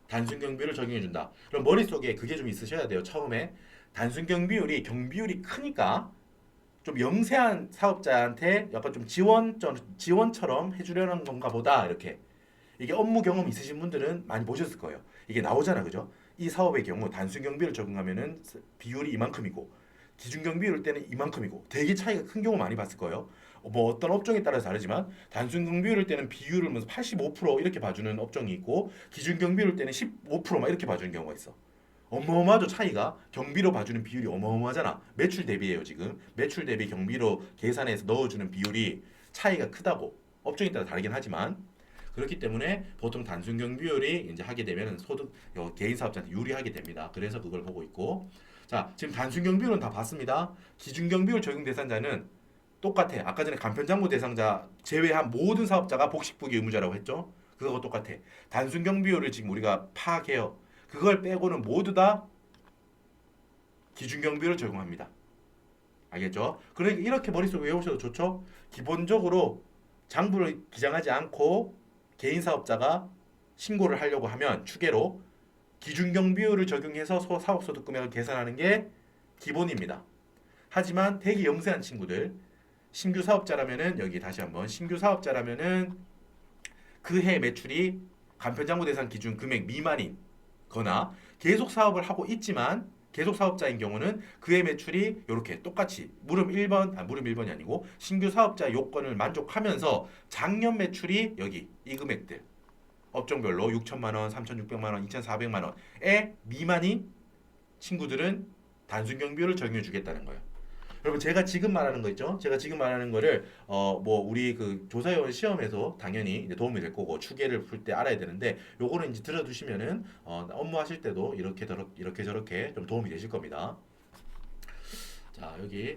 단순 경비율을 적용해 준다. 그럼 머릿속에 그게 좀 있으셔야 돼요. 처음에 단순 경비율이 크니까 좀 영세한 사업자한테 약간 좀 지원처럼 해주려는 건가 보다 이렇게 이게 업무 경험 있으신 분들은 많이 보셨을 거예요. 이게 나오잖아, 그죠? 이 사업의 경우 단순 경비를 적용하면은 비율이 이만큼이고 기준 경비율 때는 이만큼이고 되게 차이가 큰 경우 많이 봤을 거예요. 뭐 어떤 업종에 따라서 다르지만 단순 경비율 때는 비율을 뭐 85% 이렇게 봐주는 업종이 있고 기준 경비율 때는 15%막 이렇게 봐주는 경우가 있어. 어마어마하죠 차이가. 경비로 봐주는 비율이 어마어마하잖아. 매출 대비예요 지금. 매출 대비 경비로 계산해서 넣어주는 비율이 차이가 크다고. 업종에 따라 다르긴 하지만 그렇기 때문에 보통 단순 경비율이 이제 하게 되면 소득 개인 사업자한테 유리하게 됩니다. 그래서 그걸 보고 있고 자 지금 단순 경비율은 다 봤습니다. 기준 경비율 적용 대상자는 똑같아. 아까 전에 간편장부 대상자 제외한 모든 사업자가 복식부기 의무자라고 했죠. 그거하고 똑같아. 단순 경비율을 지금 우리가 파악해요. 그걸 빼고는 모두 다 기준 경비율을 적용합니다. 알겠죠? 그러니까 이렇게 머릿속에 외우셔도 좋죠? 기본적으로 장부를 기장하지 않고 개인 사업자가 신고를 하려고 하면 추계로 기준 경비율을 적용해서 사업소득 금액을 계산하는 게 기본입니다. 하지만 되게 영세한 친구들 신규 사업자라면은 여기 다시 한번 신규 사업자라면은 그 해 매출이 간편장부 대상 기준 금액 미만인 거나 계속 사업을 하고 있지만 계속 사업자인 경우는 그의 매출이 이렇게 똑같이 무름 1번이 아니고 신규 사업자 요건을 만족하면서 작년 매출이 여기 이 금액들 업종별로 6천만 원, 3,600만 원, 2,400만 원의 미만인 친구들은 단순 경비율을 적용해 주겠다는 거예요. 여러분 제가 지금 말하는 거 있죠? 제가 지금 말하는 거를 뭐 우리 그 조사위원 시험에서 당연히 이제 도움이 될 거고 추계를 풀 때 알아야 되는데 요거는 이제 들어두시면은 업무하실 때도 이렇게 저렇게 좀 도움이 되실 겁니다. 자 여기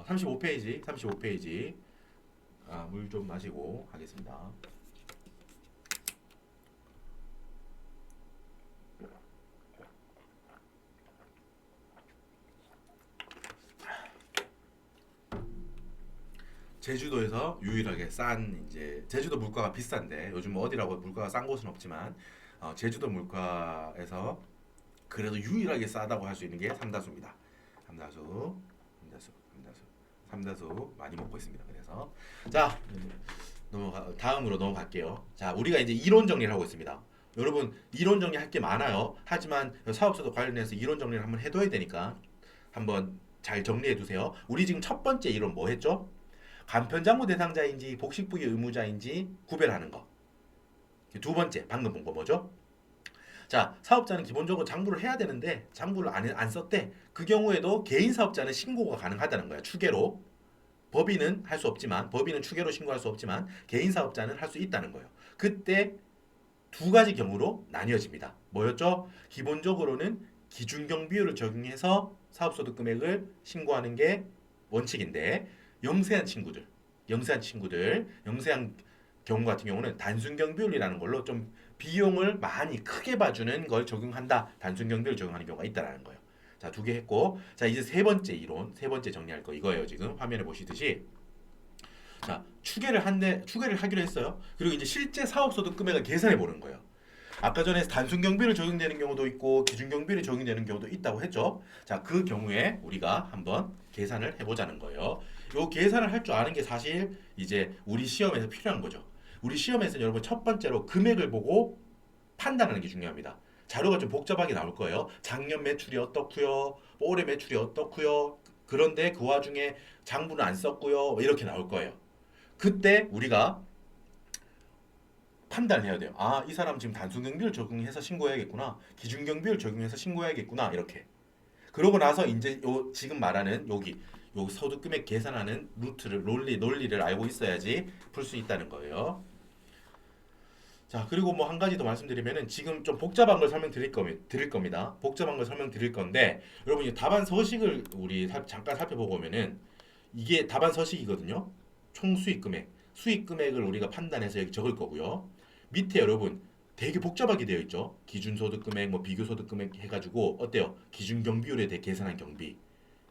35페이지 물 좀 마시고 하겠습니다. 제주도에서 유일하게 싼 이제 제주도 물가가 비싼데 요즘 뭐 어디라고 물가가 싼 곳은 없지만 제주도 물가에서 그래도 유일하게 싸다고 할 수 있는 게 삼다수입니다. 삼다수 많이 먹고 있습니다. 그래서 자 다음으로 넘어갈게요. 자 우리가 이제 이론 정리를 하고 있습니다. 여러분 이론 정리할 게 많아요. 하지만 사업소도 관련해서 이론 정리를 한번 해둬야 되니까 한번 잘 정리해 두세요. 우리 지금 첫 번째 이론 뭐 했죠? 간편장부 대상자인지 복식부기 의무자인지 구별하는 거. 두 번째 방금 본 거 뭐죠? 자 사업자는 기본적으로 장부를 해야 되는데 장부를 안 썼대. 그 경우에도 개인 사업자는 신고가 가능하다는 거야. 추계로. 법인은 할 수 없지만 법인은 추계로 신고할 수 없지만 개인 사업자는 할 수 있다는 거예요. 그때 두 가지 경우로 나뉘어집니다. 뭐였죠? 기본적으로는 기준경비율을 적용해서 사업소득 금액을 신고하는 게 원칙인데 영세한 경우 같은 경우는 단순경비율이라는 걸로 좀 비용을 많이 크게 봐주는 걸 적용한다. 단순경비율 적용하는 경우가 있다라는 거예요. 자, 두 개 했고, 자 이제 세 번째 이론, 세 번째 정리할 거 이거예요. 지금 화면에 보시듯이. 자, 추계를 하기로 했어요. 그리고 이제 실제 사업소득 금액을 계산해 보는 거예요. 아까 전에 단순 경비를 적용되는 경우도 있고 기준 경비를 적용되는 경우도 있다고 했죠. 자, 그 경우에 우리가 한번 계산을 해보자는 거예요. 요 계산을 할 줄 아는 게 사실 이제 우리 시험에서 필요한 거죠. 우리 시험에서는 여러분 첫 번째로 금액을 보고 판단하는 게 중요합니다. 자료가 좀 복잡하게 나올 거예요. 작년 매출이 어떻고요, 올해 매출이 어떻고요. 그런데 그 와중에 장부는 안 썼고요. 이렇게 나올 거예요. 그때 우리가 판단을 해야 돼요. 아, 이 사람 지금 단순 경비를 적용해서 신고해야겠구나. 기준 경비를 적용해서 신고해야겠구나. 이렇게. 그러고 나서 이제 지금 말하는 요 소득 금액 계산하는 논리를 알고 있어야지 풀 수 있다는 거예요. 자, 그리고 뭐 한 가지 더 말씀드리면은 지금 좀 복잡한 걸 드릴 겁니다. 복잡한 걸 설명드릴 건데 여러분 이 답안 서식을 우리 잠깐 살펴보고 오면은 이게 답안 서식이거든요. 총 수익 금액. 수익 금액을 우리가 판단해서 여기 적을 거고요. 밑에 여러분 되게 복잡하게 되어 있죠. 기준 소득 금액, 뭐 비교 소득 금액 해가지고 어때요? 기준 경비율에 대해 계산한 경비.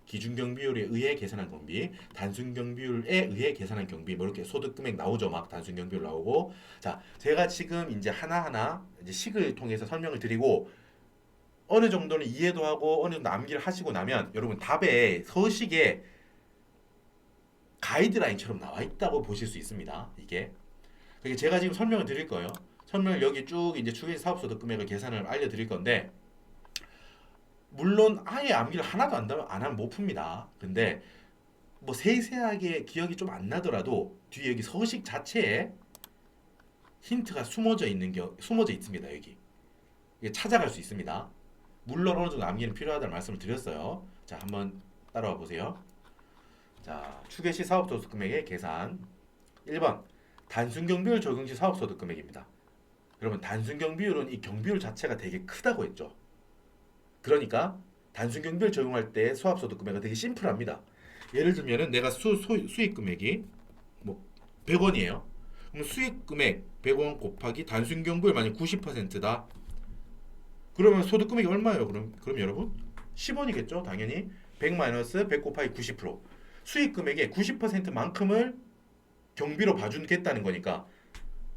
기준 경비율에 의해 계산한 경비, 단순 경비율에 의해 계산한 경비, 뭐 이렇게 소득 금액 나오죠. 막 단순 경비율 나오고. 자, 제가 지금 이제 하나하나 이제 식을 통해서 설명을 드리고 어느 정도는 이해도 하고 어느 정도 암기를 하시고 나면 여러분 답에 서식에 가이드라인처럼 나와 있다고 보실 수 있습니다. 이게. 그게 제가 지금 설명을 드릴 거예요. 설명을 여기 쭉 이제 추가적 사업소득 금액을 계산을 알려드릴 건데 물론 아예 암기를 하나도 안 하면 못 풉니다. 근데 뭐 세세하게 기억이 좀 안 나더라도 뒤에 여기 서식 자체에 힌트가 숨어져 있습니다. 여기 이게 찾아갈 수 있습니다. 물론 어느 정도 암기는 필요하다는 말씀을 드렸어요. 자, 한번 따라와 보세요. 자, 추계 시 사업소득 금액의 계산. 1번 단순 경비율 적용 시 사업소득 금액입니다. 여러분 단순 경비율은 이 경비율 자체가 되게 크다고 했죠. 그러니까 단순 경비율 적용할 때 수합소득 금액은 되게 심플합니다. 예를 들면은 내가 수익 금액이 뭐 100원이에요. 그럼 수익 금액 100원 곱하기 단순 경비율 만약 90%다. 그러면 소득 금액이 얼마예요? 그럼 여러분 10원이겠죠? 당연히 100 마이너스 100 곱하기 90%. 수익 금액의 90%만큼을 경비로 봐주겠다는 거니까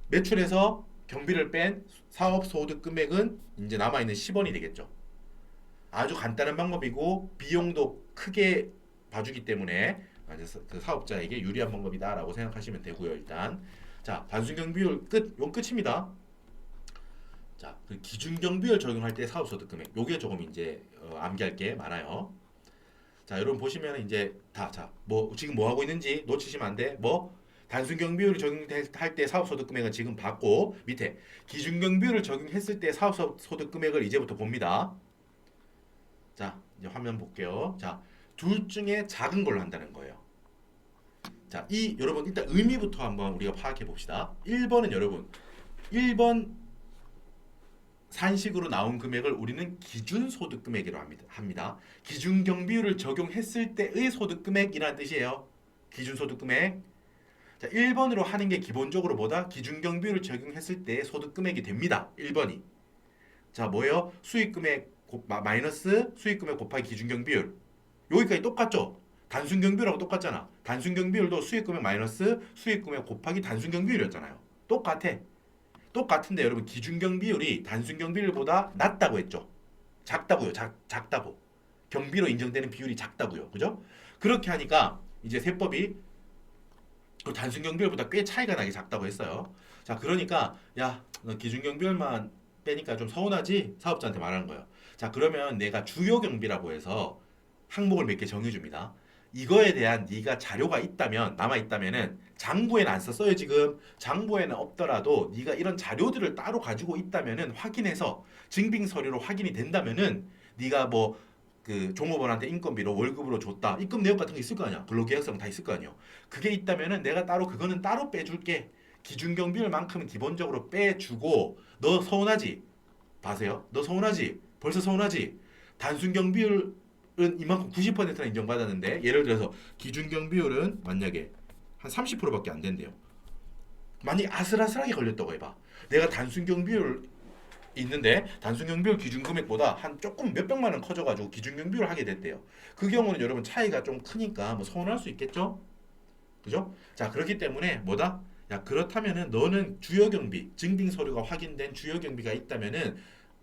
매출에서 경비를 뺀 사업 소득 금액은 이제 남아 있는 10원이 되겠죠. 아주 간단한 방법이고 비용도 크게 봐주기 때문에 그 사업자에게 유리한 방법이다라고 생각하시면 되고요. 일단 자, 단순 경비율 요 끝입니다. 자, 그 기준 경비율 적용할 때 사업소득 금액 요게 조금 이제 암기할 게 많아요. 자, 여러분 보시면 이제 뭐 지금 뭐 하고 있는지 놓치시면 안 돼. 뭐 단순 경비율을 적용할 때 사업소득 금액은 지금 봤고 밑에 기준 경비율을 적용했을 때 사업소득 금액을 이제부터 봅니다. 자, 이제 화면 볼게요. 자, 둘 중에 작은 걸로 한다는 거예요. 자, 여러분 일단 의미부터 한번 우리가 파악해 봅시다. 1번은 여러분 1번 산식으로 나온 금액을 우리는 기준 소득 금액이라고 합니다. 기준 경비율을 적용했을 때의 소득 금액이라는 뜻이에요. 기준 소득 금액. 자, 1번으로 하는 게 기본적으로 뭐다? 기준 경비율을 적용했을 때 소득 금액이 됩니다. 1번이. 자, 뭐예요? 수익 금액 마이너스 수익 금액 곱하기 기준 경비율. 여기까지 똑같죠? 단순 경비율하고 똑같잖아. 단순 경비율도 수익 금액 마이너스 수익 금액 곱하기 단순 경비율이었잖아요. 똑같아. 똑같은데 여러분 기준 경비율이 단순 경비율보다 낮다고 했죠. 작다고요. 작다고. 경비로 인정되는 비율이 작다고요. 그죠? 그렇게 하니까 이제 세법이 그 단순 경비율보다 꽤 차이가 나게 작다고 했어요. 자, 그러니까 야, 너 기준 경비율만 빼니까 좀 서운하지? 사업자한테 말하는 거예요. 자, 그러면 내가 주요 경비라고 해서 항목을 몇 개 정해줍니다. 이거에 대한 네가 자료가 있다면 남아 있다면은 장부에는 안 썼어요. 지금 장부에는 없더라도 네가 이런 자료들을 따로 가지고 있다면은 확인해서 증빙 서류로 확인이 된다면은 네가 뭐 그 종업원한테 인건비로 월급으로 줬다. 입금 내역 같은 거 있을 거 아니야. 근로계약서랑 다 있을 거 아니야. 그게 있다면은 내가 따로 그거는 따로 빼줄게. 기준 경비율만큼은 기본적으로 빼주고 너 서운하지? 봐세요. 너 서운하지? 벌써 서운하지? 단순 경비율은 이만큼 90%나 인정받았는데 예를 들어서 기준 경비율은 만약에 한 30%밖에 안 된대요. 만약 아슬아슬하게 걸렸다고 해봐. 내가 단순 경비율 있는데 단순 경비율 기준 금액보다 한 조금 몇백만 원 커져가지고 기준 경비율을 하게 됐대요. 그 경우는 여러분 차이가 좀 크니까 뭐 서운할 수 있겠죠? 그죠? 자, 그렇기 때문에 뭐다? 야, 그렇다면은 너는 주요 경비, 증빙 서류가 확인된 주요 경비가 있다면은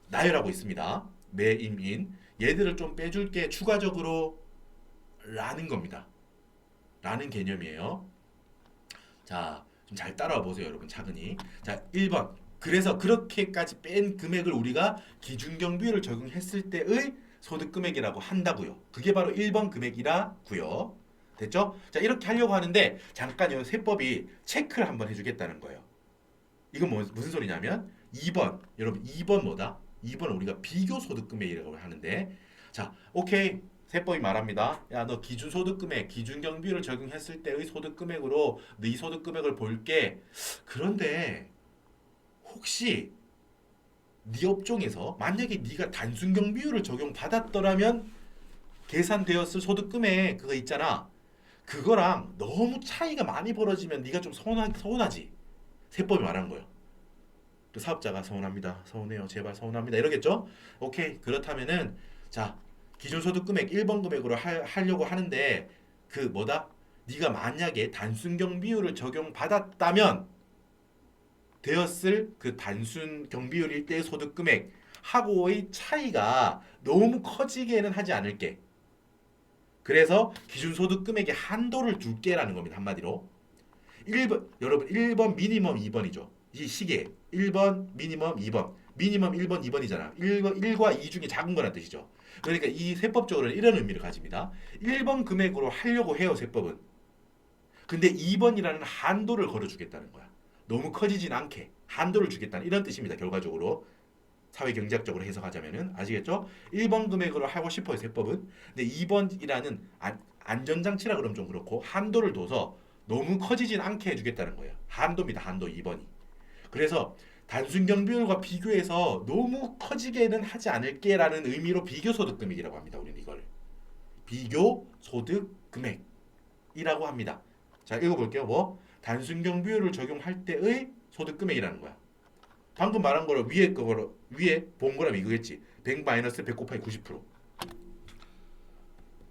나열하고 있습니다. 매임인 얘들을 좀 빼줄게 추가적으로 라는 겁니다. 라는 개념이에요. 자, 좀 잘 따라와 보세요, 여러분. 차근히. 자, 1번. 그래서 그렇게까지 뺀 금액을 우리가 기준 경비율을 적용했을 때의 소득 금액이라고 한다고요. 그게 바로 1번 금액이라고요. 됐죠? 자, 이렇게 하려고 하는데 잠깐 이 세법이 체크를 한번 해주겠다는 거예요. 이건 무슨 소리냐면 2번, 여러분 2번 뭐다? 2번은 우리가 비교 소득 금액이라고 하는데 자, 오케이. 세법이 말합니다. 야, 너 기준 소득 금액, 기준 경비율을 적용했을 때의 소득 금액으로 네 소득 금액을 볼게. 그런데 혹시 네 업종에서 만약에 네가 단순 경비율을 적용받았더라면 계산되었을 소득 금액 그거 있잖아. 그거랑 너무 차이가 많이 벌어지면 네가 좀 서운하지. 세법이 말하는 거예요. 또 사업자가 서운합니다. 서운해요. 제발 서운합니다. 이러겠죠? 오케이. 그렇다면은 자, 기준소득 금액 1번 금액으로 하려고 하는데 그 뭐다? 네가 만약에 단순 경비율을 적용받았다면 되었을 그 단순 경비율일 때의 소득 금액 하고의 차이가 너무 커지게는 하지 않을게. 그래서 기준소득 금액의 한도를 둘게라는 겁니다. 한마디로. 1번, 여러분 1번 미니멈 2번이죠. 이 시계 1번 미니멈 2번. 미니멈 1번 2번이잖아. 1과 2 중에 작은 거란 뜻이죠. 그러니까 이 세법적으로는 이런 의미를 가집니다. 1번 금액으로 하려고 해요. 세법은. 근데 2번이라는 한도를 걸어주겠다는 거야. 너무 커지진 않게 한도를 주겠다는 이런 뜻입니다. 결과적으로. 사회 경제학적으로 해석하자면은 아시겠죠? 1번 금액으로 하고 싶어요. 세법은. 근데 2번이라는 안전장치라 그러면 좀 그렇고 한도를 둬서 너무 커지진 않게 해주겠다는 거예요. 한도입니다. 한도 2번이. 그래서 단순 경비율과 비교해서 너무 커지게는 하지 않을게라는 의미로 비교소득 금액이라고 합니다. 우리는 이걸 비교소득 금액이라고 합니다. 자, 읽어볼게요. 뭐 단순 경비율을 적용할 때의 소득 금액이라는 거야. 방금 말한 거를 위에 거로 위에 본 거라면 이거겠지. 100 마이너스 100 곱하기 90%.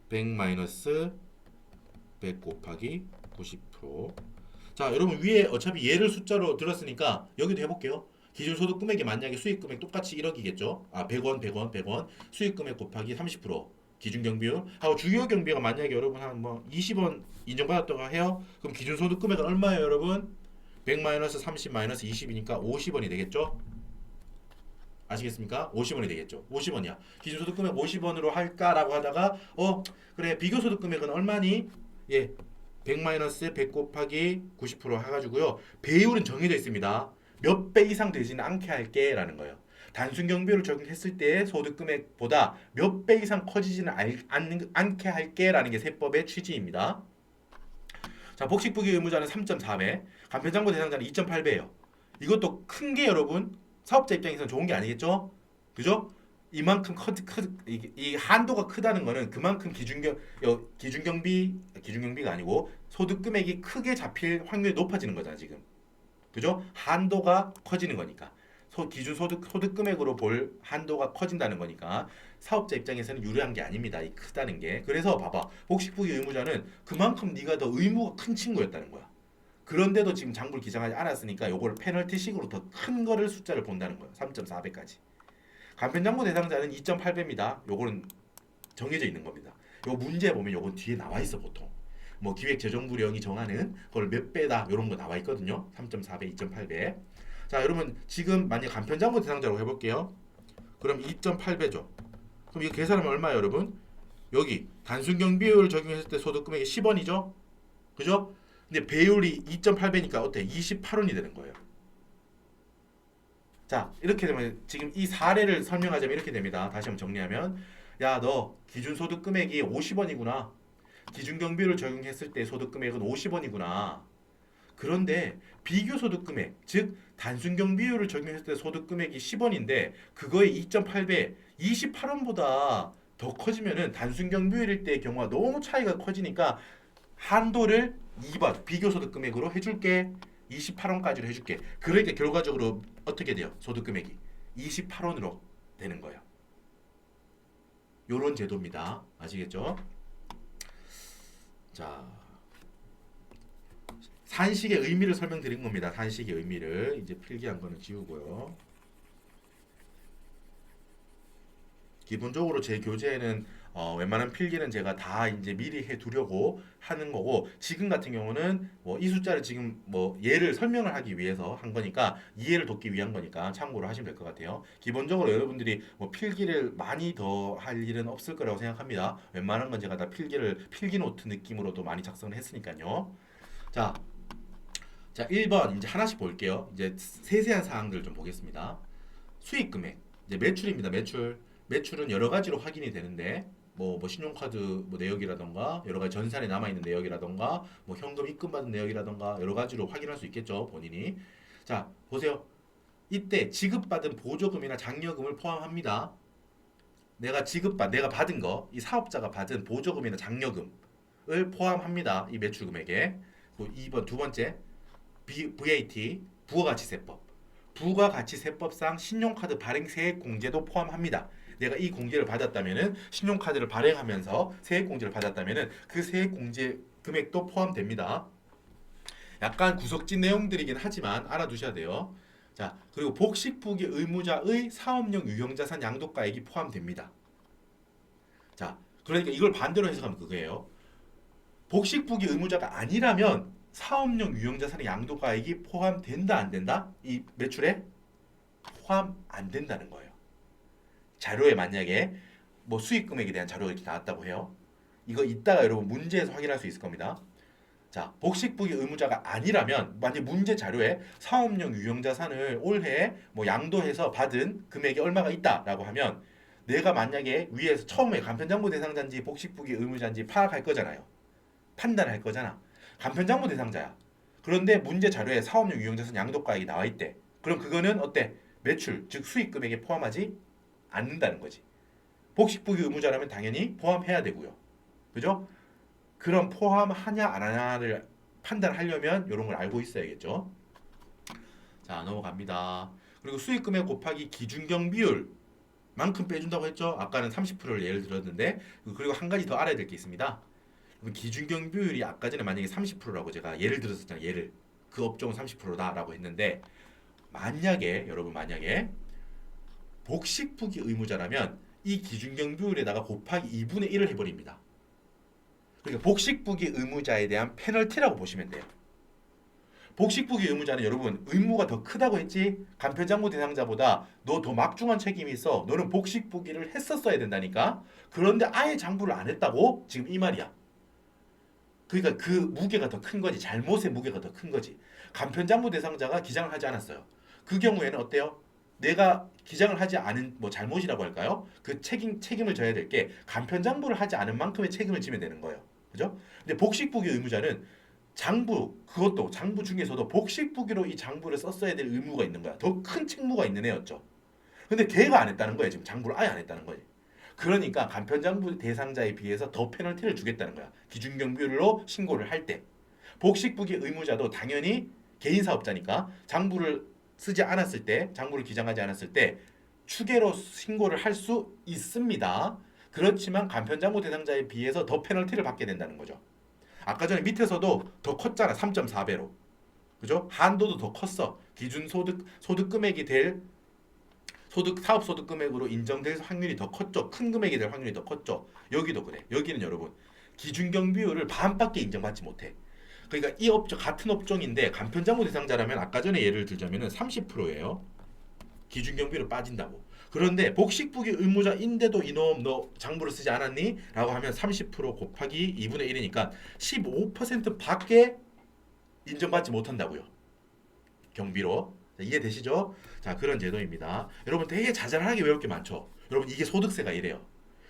100 마이너스 100 곱하기 90%. 자, 여러분 위에 어차피 얘를 숫자로 들었으니까 여기도 해볼게요. 기준소득 금액이 만약에 수익금액 똑같이 1억이겠죠. 아, 100원, 100원, 100원. 수익금액 곱하기 30%. 기준경비율 하고 주요경비가 만약에 여러분 한 뭐 20원 인정받았다고 해요. 그럼 기준소득 금액은 얼마예요, 여러분? 100 마이너스 30 마이너스 20이니까 50원이 되겠죠? 아시겠습니까? 50원이 되겠죠. 50원이야. 기준소득 금액 50원으로 할까라고 하다가 그래 비교소득 금액은 얼마니? 예, 100 마이너스 100 곱하기 90% 해가지고요. 배율은 정해져 있습니다. 몇 배 이상 되지는 않게 할게 라는 거예요. 단순 경비율을 적용했을 때 소득 금액보다 몇 배 이상 커지지는 않게 할게 라는 게 세법의 취지입니다. 자, 복식부기 의무자는 3.4배, 간편장부 대상자는 2.8배예요. 이것도 큰 게 여러분 사업자 입장에서는 좋은 게 아니겠죠? 그죠? 이만큼 이 한도가 크다는 거는 그만큼 기준경비가 아니고 소득 금액이 크게 잡힐 확률이 높아지는 거잖아 지금. 그죠? 한도가 커지는 거니까. 기준 소득 금액으로 볼 한도가 커진다는 거니까 사업자 입장에서는 유리한 게 아닙니다. 이 크다는 게. 그래서 봐봐. 복식부기 의무자는 그만큼 네가 더 의무가 큰 친구였다는 거야. 그런데도 지금 장부를 기장하지 않았으니까 요걸 페널티식으로 더 큰 거를 숫자를 본다는 거예요. 3.4배까지. 간편장부 대상자는 2.8배입니다. 요거는 정해져 있는 겁니다. 요 문제 보면 요건 뒤에 나와 있어 보통. 뭐 기획재정부령이 정하는 그걸 몇 배다 이런 거 나와 있거든요. 3.4배, 2.8배. 자, 여러분 지금 만약 간편장부 대상자라고 해볼게요. 그럼 2.8배죠. 그럼 이거 계산하면 얼마예요, 여러분? 여기 단순 경비율 적용했을 때 소득 금액이 10원이죠. 그죠? 근데 배율이 2.8배니까 어때? 28원이 되는 거예요. 자, 이렇게 되면 지금 이 사례를 설명하자면 이렇게 됩니다. 다시 한번 정리하면 야, 너 기준 소득 금액이 50원이구나. 기준 경비율을 적용했을 때 소득 금액은 50원이구나. 그런데 비교 소득 금액, 즉 단순 경비율을 적용했을 때 소득 금액이 10원인데 그거의 2.8배, 28원보다 더 커지면은 단순 경비율일 때의 경우가 너무 차이가 커지니까 한도를 2번 비교 소득 금액으로 해줄게. 28원까지로 해줄게. 그러니까 결과적으로 어떻게 돼요? 소득 금액이 28원으로 되는 거예요. 요런 제도입니다. 아시겠죠? 자, 산식의 의미를 설명드린 겁니다. 산식의 의미를 이제 필기한 거는 지우고요. 기본적으로 제 교재에는 웬만한 필기는 제가 다 이제 미리 해두려고 하는 거고 지금 같은 경우는 뭐 이 숫자를 지금 뭐 예를 설명을 하기 위해서 한 거니까 이해를 돕기 위한 거니까 참고로 하시면 될 것 같아요. 기본적으로 여러분들이 뭐 필기를 많이 더 할 일은 없을 거라고 생각합니다. 웬만한 건 제가 다 필기 노트 느낌으로도 많이 작성을 했으니까요. 자, 1번 이제 하나씩 볼게요. 이제 세세한 사항들을 좀 보겠습니다. 수익 금액, 이제 매출입니다. 매출은 여러 가지로 확인이 되는데 뭐 신용카드 뭐 내역이라던가 여러 가지 전산에 남아 있는 내역이라던가 뭐 현금 입금 받은 내역이라던가 여러 가지로 확인할 수 있겠죠, 본인이. 자, 보세요. 이때 지급받은 보조금이나 장려금을 포함합니다. 내가 받은 거, 이 사업자가 받은 보조금이나 장려금을 포함합니다. 이 매출 금액에. 2번 두 번째 VAT 부가가치세법. 부가가치세법상 신용카드 발행 세액공제도 포함합니다. 내가 이 공제를 받았다면은 신용카드를 발행하면서 세액공제를 받았다면은 그 세액공제 금액도 포함됩니다. 약간 구석진 내용들이긴 하지만 알아두셔야 돼요. 자, 그리고 복식부기 의무자의 사업용 유형자산 양도가액이 포함됩니다. 자, 그러니까 이걸 반대로 해석하면 그거예요. 복식부기 의무자가 아니라면 사업용 유형자산의 양도가액이 포함된다 안 된다? 이 매출에 포함 안 된다는 거예요. 자료에 만약에 뭐 수익 금액에 대한 자료가 이렇게 나왔다고 해요. 이거 이따가 여러분 문제에서 확인할 수 있을 겁니다. 자, 복식부기 의무자가 아니라면 만약 문제 자료에 사업용 유형자산을 올해 뭐 양도해서 받은 금액이 얼마가 있다라고 하면 내가 만약에 위에서 처음에 간편장부 대상자인지 복식부기 의무자인지 파악할 거잖아요. 판단할 거잖아. 간편장부 대상자야. 그런데 문제 자료에 사업용 유형자산 양도가액이 나와 있대. 그럼 그거는 어때? 매출, 즉 수익 금액에 포함하지 않는다는 거지. 복식부기 의무자라면 당연히 포함해야 되고요. 그죠? 그럼 포함하냐 안 하냐를 판단하려면 이런 걸 알고 있어야겠죠. 자, 넘어갑니다. 그리고 수익 금액 곱하기 기준경 비율 만큼 빼준다고 했죠. 아까는 30%를 예를 들었는데 그리고 한 가지 더 알아야 될 게 있습니다. 기준경 비율이 아까 전에 만약에 30%라고 제가 예를 들었었잖아요. 예를 그 업종은 30%다라고 했는데 만약에 여러분 만약에 복식부기 의무자라면 이 기준경 비율에다가 곱하기 2분의 1을 해버립니다. 그러니까 복식부기 의무자에 대한 페널티라고 보시면 돼요. 복식부기 의무자는 여러분 의무가 더 크다고 했지 간편장부 대상자보다 너 더 막중한 책임이 있어. 너는 복식부기를 했었어야 된다니까. 그런데 아예 장부를 안 했다고 지금 이 말이야. 그러니까 그 무게가 더 큰 거지. 잘못의 무게가 더 큰 거지. 간편장부 대상자가 기장을 하지 않았어요. 그 경우에는 어때요? 내가 기장을 하지 않은 뭐 잘못이라고 할까요? 그 책임을 져야 될 게 간편장부를 하지 않은 만큼의 책임을 지면 되는 거예요. 그죠? 근데 복식부기 의무자는 장부 그것도 장부 중에서도 복식부기로 이 장부를 썼어야 될 의무가 있는 거야. 더 큰 책무가 있는 애였죠. 근데 걔가 안 했다는 거야. 지금 장부를 아예 안 했다는 거지. 그러니까 간편장부 대상자에 비해서 더 페널티를 주겠다는 거야. 기준경비율로 신고를 할 때. 복식부기 의무자도 당연히 개인 사업자니까 장부를 쓰지 않았을 때, 장부를 기장하지 않았을 때 추계로 신고를 할 수 있습니다. 그렇지만 간편장부 대상자에 비해서 더 페널티를 받게 된다는 거죠. 아까 전에 밑에서도 더 컸잖아. 3.4배로. 그죠? 한도도 더 컸어. 기준 소득 금액이 될 사업 소득 금액으로 인정될 확률이 더 컸죠. 큰 금액이 될 확률이 더 컸죠. 여기도 그래. 여기는 여러분 기준경 비율을 반밖에 인정받지 못해. 그러니까 이 업종 같은 업종인데 간편장부 대상자라면 아까 전에 예를 들자면은 30%예요. 기준경 비율을 빠진다고. 그런데 복식부기 의무자인데도 이놈 너 장부를 쓰지 않았니? 라고 하면 30% 곱하기 2분의 1이니까 15%밖에 인정받지 못한다고요. 경비로. 이해되시죠? 자, 그런 제도입니다. 여러분 되게 자잘하게 외울 게 많죠. 여러분 이게 소득세가 이래요.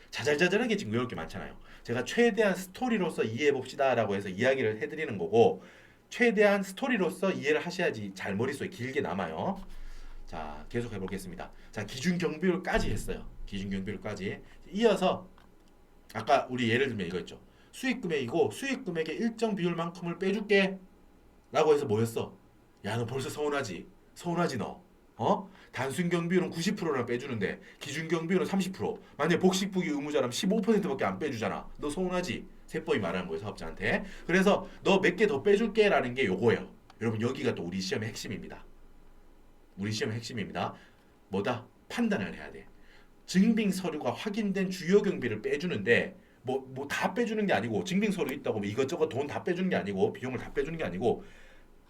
자잘자잘하게 지금 외울 게 많잖아요. 제가 최대한 스토리로서 이해해 봅시다라고 해서 이야기를 해드리는 거고 최대한 스토리로서 이해를 하셔야지 잘 머릿속에 길게 남아요. 자, 계속 해보겠습니다. 자, 기준 경비율까지 했어요. 기준 경비율까지. 이어서 아까 우리 예를 들면 이거 있죠. 수익 금액이고 수익 금액의 일정 비율만큼을 빼줄게 라고 해서 뭐였어? 야, 너 벌써 서운하지? 서운하지 너? 단순 경비율은 90%나 빼주는데 기준 경비율은 30%. 만약에 복식부기 의무자라면 15%밖에 안 빼주잖아. 너 서운하지? 세법이 말하는 거예요, 사업자한테. 그래서 너 몇 개 더 빼줄게라는 게 요거예요. 여러분 여기가 또 우리 시험의 핵심입니다. 우리 시험의 핵심입니다. 뭐다? 판단을 해야 돼. 증빙 서류가 확인된 주요 경비를 빼주는데 뭐 다 빼주는 게 아니고 증빙 서류 있다고 뭐 이것저것 돈 다 빼주는 게 아니고 비용을 다 빼주는 게 아니고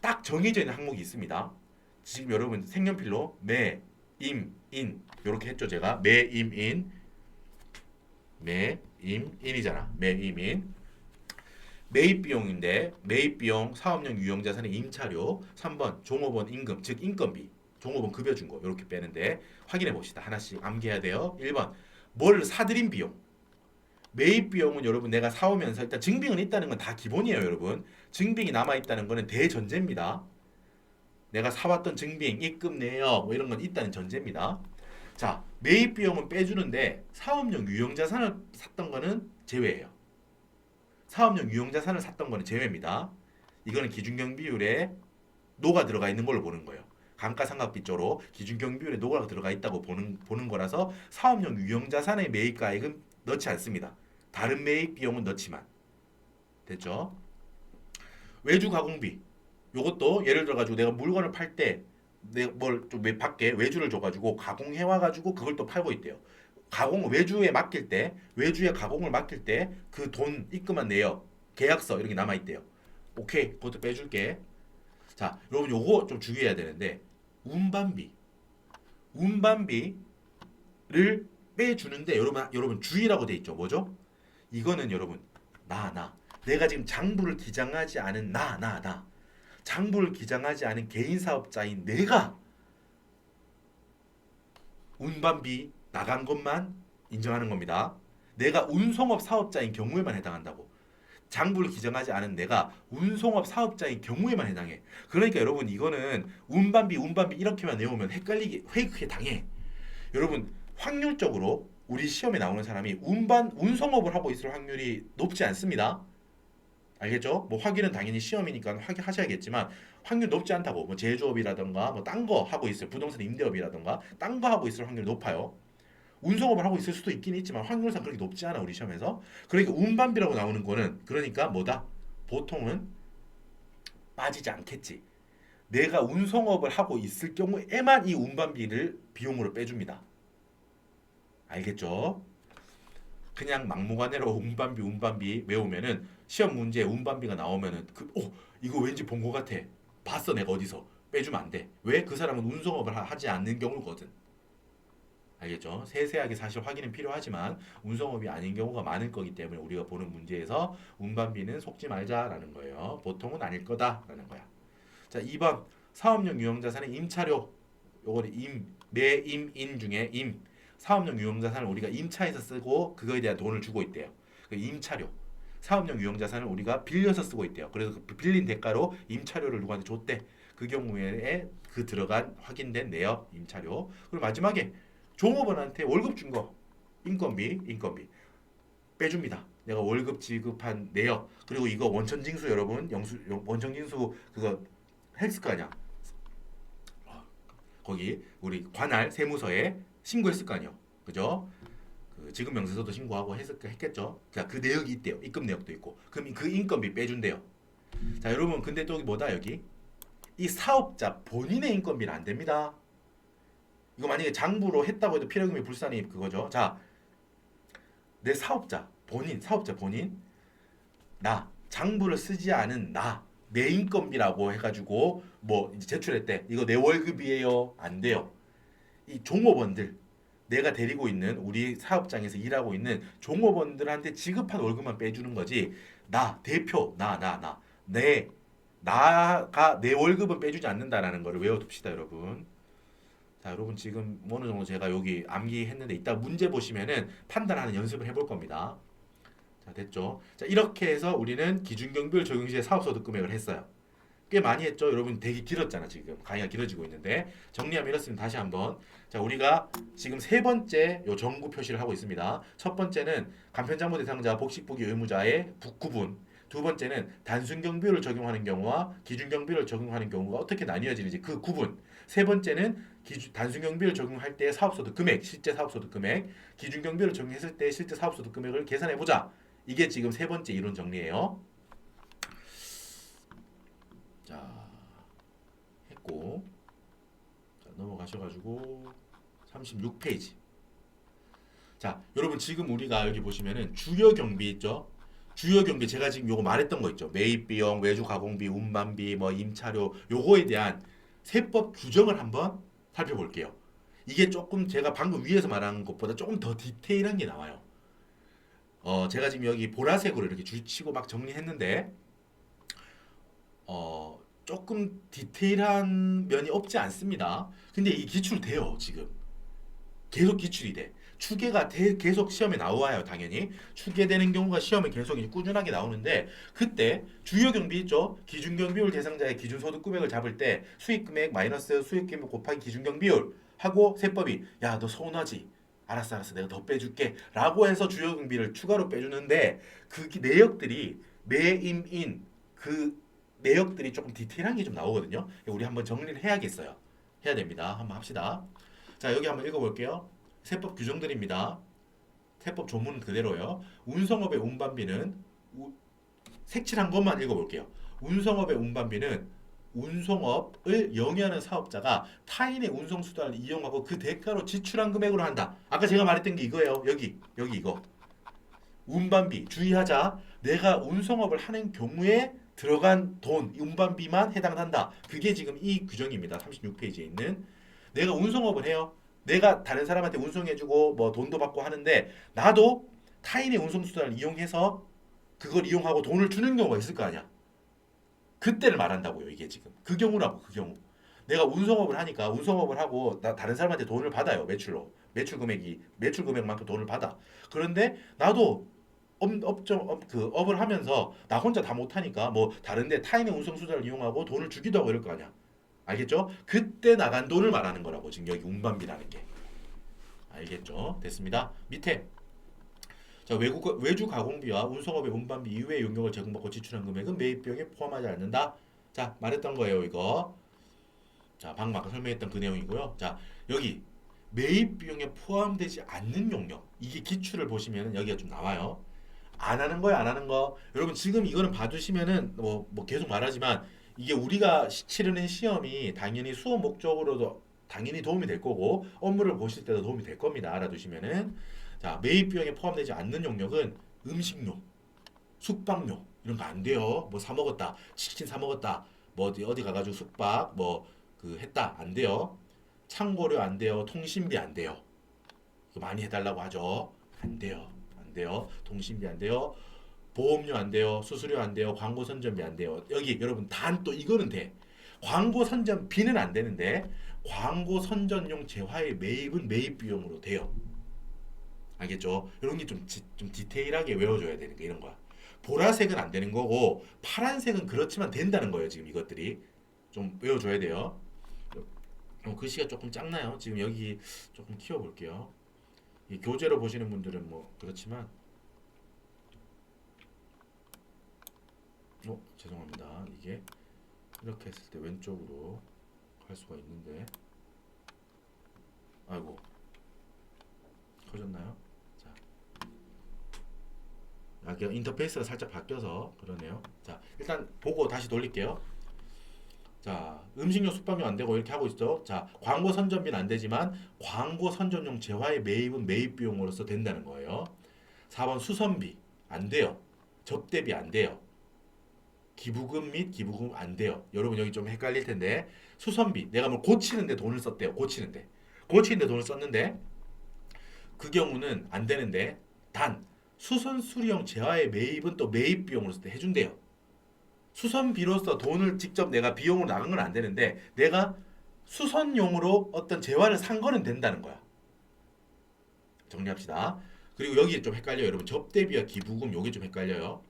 딱 정해져 있는 항목이 있습니다. 지금 여러분 색연필로 매, 임, 인 이렇게 했죠. 제가 매, 임, 인 매, 임, 인이잖아. 매, 임, 인 매입 비용인데 매입 비용, 사업용 유형자산의 임차료 3번 종업원 임금 즉 인건비 종업원 급여 준 거 이렇게 빼는데 확인해 봅시다. 하나씩 암기해야 돼요. 1번 뭘 사들인 비용 매입 비용은 여러분 내가 사오면서 일단 증빙은 있다는 건 다 기본이에요. 여러분 증빙이 남아있다는 거는 대전제입니다. 내가 사왔던 증빙, 입금 내역 뭐 이런 건 있다는 전제입니다. 자, 매입 비용은 빼주는데 사업용 유형자산을 샀던 거는 제외예요. 사업용 유형자산을 샀던 거는 제외입니다. 이거는 기준경비율에 녹아 들어가 있는 걸로 보는 거예요. 감가상각비조로 기준경비율에 녹아 들어가 있다고 보는 거라서 사업용 유형자산의 매입가액은 넣지 않습니다. 다른 매입 비용은 넣지만 됐죠? 외주 가공비 요것도 예를 들어 가지고 내가 물건을 팔 때 내가 뭘좀 밖에 외주를 줘가지고 가공해 와가지고 그걸 또 팔고 있대요. 가공 외주에 맡길 때 외주에 가공을 맡길 때 그 돈 입금한 내역 계약서 이런 게 남아 있대요. 오케이 그것도 빼줄게. 자 여러분 요거 좀 주의해야 되는데 운반비 운반비를 빼주는데 여러분 주의라고 돼 있죠. 뭐죠? 이거는 여러분 나 내가 지금 장부를 기장하지 않은 나 장부를 기장하지 않은 개인 사업자인 내가 운반비 나간 것만 인정하는 겁니다. 내가 운송업 사업자인 경우에만 해당한다고. 장부를 기정하지 않은 내가 운송업 사업자인 경우에만 해당해. 그러니까 여러분 이거는 운반비 이렇게만 내오면 헷갈리게 회의크게 당해. 여러분 확률적으로 우리 시험에 나오는 사람이 운송업을 하고 있을 확률이 높지 않습니다. 알겠죠? 뭐 확인은 당연히 시험이니까 확인하셔야겠지만 확률 높지 않다고. 뭐 제조업이라든가 뭐 딴 거 하고 있을 부동산 임대업이라든가 딴 거 하고 있을 확률이 높아요. 운송업을 하고 있을 수도 있긴 있지만 확률상 그렇게 높지 않아 우리 시험에서. 그러니까 운반비라고 나오는 거는 그러니까 뭐다? 보통은 빠지지 않겠지. 내가 운송업을 하고 있을 경우에만 이 운반비를 비용으로 빼줍니다. 알겠죠? 그냥 막무가내로 운반비 외우면은 시험 문제에 운반비가 나오면은 이거 왠지 본 것 같아. 봤어 내가 어디서. 빼주면 안 돼. 왜? 그 사람은 운송업을 하지 않는 경우거든. 알겠죠? 세세하게 사실 확인은 필요하지만 운송업이 아닌 경우가 많을 거기 때문에 우리가 보는 문제에서 운반비는 속지 말자라는 거예요. 보통은 아닐 거다라는 거야. 자, 2번 사업용 유형자산의 임차료. 요거는 매임인 중에 사업용 유형자산을 우리가 임차해서 쓰고 그거에 대한 돈을 주고 있대요. 그 임차료. 사업용 유형자산을 우리가 빌려서 쓰고 있대요. 그래서 그 빌린 대가로 임차료를 누구한테 줬대. 그 경우에 그 들어간 확인된 내역 임차료. 그리고 마지막에 종업원한테 월급 준 거 인건비 빼줍니다. 내가 월급 지급한 내역 그리고 이거 원천징수 여러분 원천징수 그거 했을 거 아니야. 거기 우리 관할 세무서에 신고했을 거 아니요. 그죠? 그 지급명세서도 신고하고 했겠죠. 자, 그 내역이 있대요. 입금 내역도 있고. 그럼 그 인건비 빼준대요. 자, 여러분 근데 또 뭐다 여기? 이 사업자 본인의 인건비는 안 됩니다. 이거 만약에 장부로 했다고 해도 필요금이 불산입 그거죠. 자, 내 사업자 본인 나 장부를 쓰지 않은 내 인건비라고 해가지고 뭐 이제 제출했대. 이거 내 월급이에요. 안 돼요. 이 종업원들 내가 데리고 있는 우리 사업장에서 일하고 있는 종업원들한테 지급한 월급만 빼주는 거지. 나 대표 나가 내 월급은 빼주지 않는다라는 거를 외워둡시다 여러분. 자, 여러분 지금 어느 정도 제가 여기 암기했는데 이따 문제 보시면은 판단하는 연습을 해볼 겁니다. 자, 됐죠? 자, 이렇게 해서 우리는 기준경비율 적용 시에 사업소득 금액을 했어요. 꽤 많이 했죠? 여러분 되게 길었잖아 지금 강의가 길어지고 있는데 정리하면 이렇습니다. 다시 한번 자 우리가 지금 세 번째 요 정구 표시를 하고 있습니다. 첫 번째는 간편장부 대상자 복식부기 의무자의 구분 두 번째는 단순경비율을 적용하는 경우와 기준경비율을 적용하는 경우가 어떻게 나뉘어지는지 그 구분 세 번째는 단순경비율을 적용할 때 사업소득 금액 실제 사업소득 금액 기준경비율을 적용했을 때 실제 사업소득 금액을 계산해보자. 이게 지금 세 번째 이론 정리예요. 자, 했고 자, 넘어가셔가지고 36페이지. 자, 여러분 지금 우리가 여기 보시면은 주요 경비 있죠? 주요 경비 제가 지금 요거 말했던 거 있죠? 매입 비용, 외주 가공비, 운반비, 뭐 임차료 요거에 대한 세법 규정을 한번 살펴볼게요. 이게 조금 제가 방금 위에서 말한 것보다 조금 더 디테일한 게 나와요. 제가 지금 여기 보라색으로 이렇게 줄치고 막 정리했는데 조금 디테일한 면이 없지 않습니다. 근데 이 기출돼요, 지금. 계속 기출이 돼. 추계가 계속 시험에 나와요. 당연히 추계되는 경우가 시험에 계속 이제 꾸준하게 나오는데 그때 주요 경비 있죠. 기준 경비율 대상자의 기준 소득 금액을 잡을 때 수익 금액 마이너스 수익 금액 곱하기 기준 경비율 하고 세법이 야 너 서운하지? 알았어 내가 더 빼줄게 라고 해서 주요 경비를 추가로 빼주는데 그 내역들이 매임인 그 내역들이 조금 디테일한 게 좀 나오거든요. 우리 한번 정리를 해야겠어요. 해야 됩니다. 한번 합시다. 자 여기 한번 읽어볼게요. 세법 규정들입니다. 세법 조문은 그대로요. 운송업의 운반비는 색칠한 것만 읽어볼게요. 운송업의 운반비는 운송업을 영위하는 사업자가 타인의 운송수단을 이용하고 그 대가로 지출한 금액으로 한다. 아까 제가 말했던 게 이거예요. 여기 이거. 운반비 주의하자. 내가 운송업을 하는 경우에 들어간 돈, 운반비만 해당한다. 그게 지금 이 규정입니다. 36페이지에 있는. 내가 운송업을 해요. 내가 다른 사람한테 운송해주고 뭐 돈도 받고 하는데 나도 타인의 운송수단을 이용해서 그걸 이용하고 돈을 주는 경우가 있을 거 아니야. 그때를 말한다고요. 이게 지금 그 경우라고 그 경우. 내가 운송업을 하니까 운송업을 하고 나 다른 사람한테 돈을 받아요. 매출로. 매출 금액만큼 돈을 받아. 그런데 나도 업을 하면서 나 혼자 다 못하니까 뭐 다른데 타인의 운송수단을 이용하고 돈을 주기도 하고 이럴 거 아니야. 알겠죠? 그때 나간 돈을 말하는 거라고 지금 여기 운반비라는 게. 알겠죠? 됐습니다. 밑에 자 외주 가공비와 운송업의 운반비 이외의 용역을 제공받고 지출한 금액은 매입 비용에 포함하지 않는다. 자 말했던 거예요 이거. 자 방금 아까 설명했던 그 내용이고요. 자 여기 매입 비용에 포함되지 않는 용역 이게 기출을 보시면 여기가 좀 나와요. 안 하는 거야 안 하는 거. 여러분 지금 이거는 봐주시면은 뭐 계속 말하지만 이게 우리가 치르는 시험이 당연히 수업 목적으로도 당연히 도움이 될 거고 업무를 보실 때도 도움이 될 겁니다. 알아두시면은 자 매입 비용에 포함되지 않는 용역은 음식료, 숙박료 이런 거 안 돼요. 뭐 사 먹었다, 치킨 사 먹었다, 뭐 어디 가가지고 숙박 뭐 그 했다 안 돼요. 창고료 안 돼요. 통신비 안 돼요. 이거 많이 해달라고 하죠. 안 돼요. 안 돼요. 통신비 안 돼요. 보험료 안 돼요. 수수료 안 돼요. 광고 선전비 안 돼요. 여기 여러분 단 또 이거는 돼. 광고 선전비는 안 되는데 광고 선전용 재화의 매입은 매입 비용으로 돼요. 알겠죠? 이런 게 좀 디테일하게 외워줘야 되는 게 이런 거야. 보라색은 안 되는 거고 파란색은 그렇지만 된다는 거예요. 지금 이것들이 좀 외워줘야 돼요. 글씨가 조금 작나요? 지금 여기 조금 키워볼게요. 이 교재로 보시는 분들은 뭐 그렇지만 죄송합니다. 이게 이렇게 했을 때 왼쪽으로 갈 수가 있는데 아이고 커졌나요? 자, 인터페이스가 살짝 바뀌어서 그러네요. 자, 일단 보고 다시 돌릴게요. 자, 음식료 숙박료 안 되고 이렇게 하고 있죠. 자, 광고 선전비는 안 되지만 광고 선전용 재화의 매입은 매입 비용으로서 된다는 거예요. 4번 수선비 안 돼요. 접대비 안 돼요. 기부금 및 기부금 안 돼요. 여러분 여기 좀 헷갈릴 텐데 수선비 내가 뭘 고치는데 돈을 썼대요. 고치는데 돈을 썼는데 그 경우는 안 되는데 단 수선 수리용 재화의 매입은 또 매입 비용으로서 해준대요. 수선비로서 돈을 직접 내가 비용으로 나간 건 안 되는데 내가 수선용으로 어떤 재화를 산 거는 된다는 거야. 정리합시다. 그리고 여기 좀 헷갈려요. 여러분 접대비와 기부금 요게 좀 헷갈려요.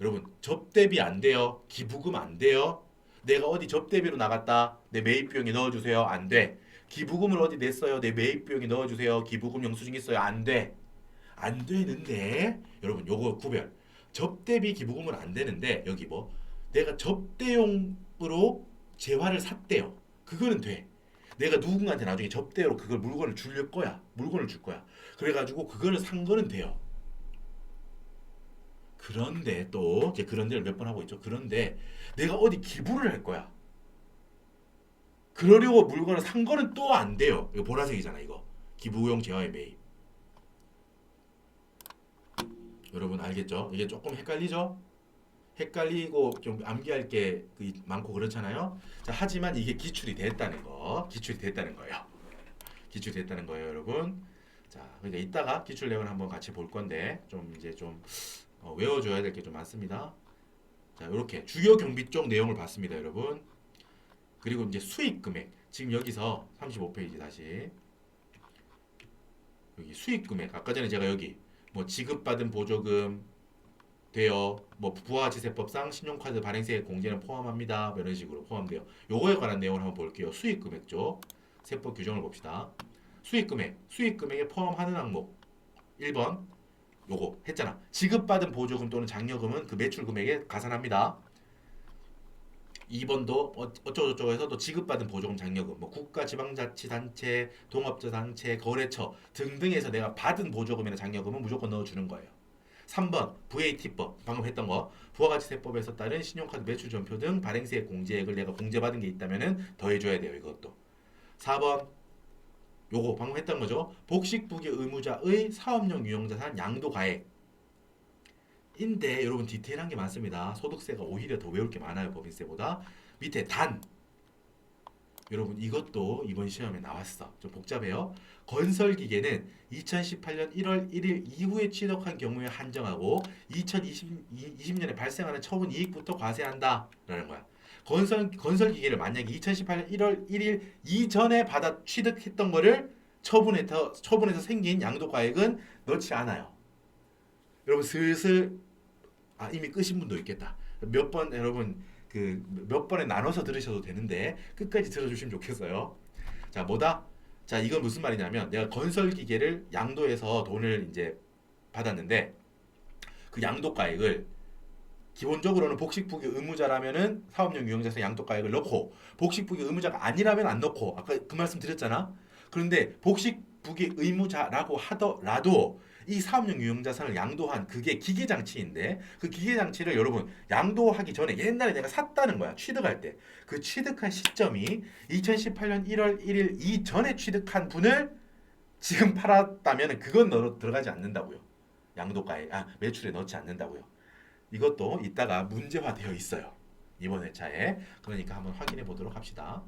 여러분 접대비 안 돼요. 기부금 안 돼요. 내가 어디 접대비로 나갔다. 내 매입 비용에 넣어주세요. 안 돼. 기부금을 어디 냈어요. 내 매입 비용에 넣어주세요. 기부금 영수증 있어요. 안 돼. 안 되는데 여러분 요거 구별. 접대비 기부금은 안 되는데 여기 뭐 내가 접대용으로 재화를 샀대요. 그거는 돼. 내가 누군가한테 나중에 접대로 그걸 물건을 줄 거야. 물건을 줄 거야. 그래가지고 그거를 산 거는 돼요. 그런데 또 이제 그런 데를 몇 번 하고 있죠. 그런데 내가 어디 기부를 할 거야. 그러려고 물건을 산 거는 또 안 돼요. 이거 보라색이잖아 이거. 기부용 재화의 매입. 여러분 알겠죠? 이게 조금 헷갈리죠? 헷갈리고 좀 암기할 게 많고 그렇잖아요. 자, 하지만 이게 기출이 됐다는 거. 기출이 됐다는 거예요. 기출이 됐다는 거예요, 여러분. 자, 그러니까 이따가 기출 내용을 한번 같이 볼 건데 좀 이제 좀 외워줘야 될 게 좀 많습니다. 자, 이렇게 주요 경비 쪽 내용을 봤습니다, 여러분. 그리고 이제 수익 금액. 지금 여기서 35페이지 다시. 여기 수익 금액 아까 전에 제가 여기 뭐 지급받은 보조금 되어 뭐 부가가치세법상 신용카드 발행세 공제는 포함합니다. 뭐 이런 식으로 포함돼요. 요거에 관한 내용을 한번 볼게요. 수익 금액죠. 세법 규정을 봅시다. 수익 금액, 수익 금액에 포함하는 항목 1번 요거 했잖아. 지급받은 보조금 또는 장려금은 그 매출 금액에 가산합니다. 2번도 어쩌고저쩌고 해서 또 지급받은 보조금 장려금 뭐 국가 지방자치단체 동업자단체 거래처 등등에서 내가 받은 보조금이나 장려금은 무조건 넣어주는 거예요. 3번 VAT법 방금 했던 거 부가가치세법에서 따른 신용카드 매출 전표 등 발행세 공제액을 내가 공제받은 게 있다면은 더해줘야 돼요. 이것도 4번 요거 방금 했던 거죠. 복식부기 의무자의 사업용 유형자산 양도가액 인데 여러분 디테일한 게 많습니다. 소득세가 오히려 더 외울 게 많아요. 법인세보다. 밑에 단 여러분 이것도 이번 시험에 나왔어. 좀 복잡해요. 건설기계는 2018년 1월 1일 이후에 취득한 경우에 한정하고 2020년에 발생하는 처분 이익부터 과세한다 라는 거야. 건설기계를 만약에 2018년 1월 1일 이전에 받아 취득했던 거를 처분해서 생긴 양도가액은 넣지 않아요. 여러분 슬슬 이미 끄신 분도 있겠다. 몇 번 여러분 그 몇 번에 나눠서 들으셔도 되는데 끝까지 들어주시면 좋겠어요. 자 뭐다? 자 이건 무슨 말이냐면 내가 건설 기계를 양도해서 돈을 이제 받았는데 그 양도가액을 기본적으로는 복식부기 의무자라면은 사업용 유형자산 양도가액을 넣고 복식부기 의무자가 아니라면 안 넣고 아까 그 말씀 드렸잖아. 그런데 복식부기 의무자라고 하더라도 이 사업용 유형자산을 양도한 그게 기계장치인데 그 기계장치를 여러분 양도하기 전에 옛날에 내가 샀다는 거야. 취득할 때. 그 취득한 시점이 2018년 1월 1일 이전에 취득한 분을 지금 팔았다면 그건 들어가지 않는다고요. 양도가에 매출에 넣지 않는다고요. 이것도 이따가 문제화되어 있어요. 이번 회차에. 그러니까 한번 확인해 보도록 합시다.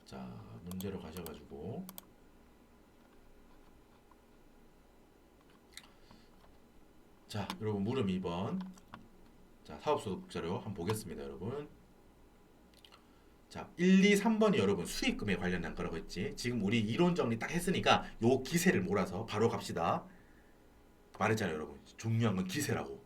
자, 문제로 가셔가지고 자, 여러분 물음 2번. 자, 사업소득자료 한번 보겠습니다, 여러분. 자, 1, 2, 3번이 여러분 수익금에 관련한 거라고 했지. 지금 우리 이론 정리 딱 했으니까 요 기세를 몰아서 바로 갑시다. 말했잖아요, 여러분. 중요한 건 기세라고.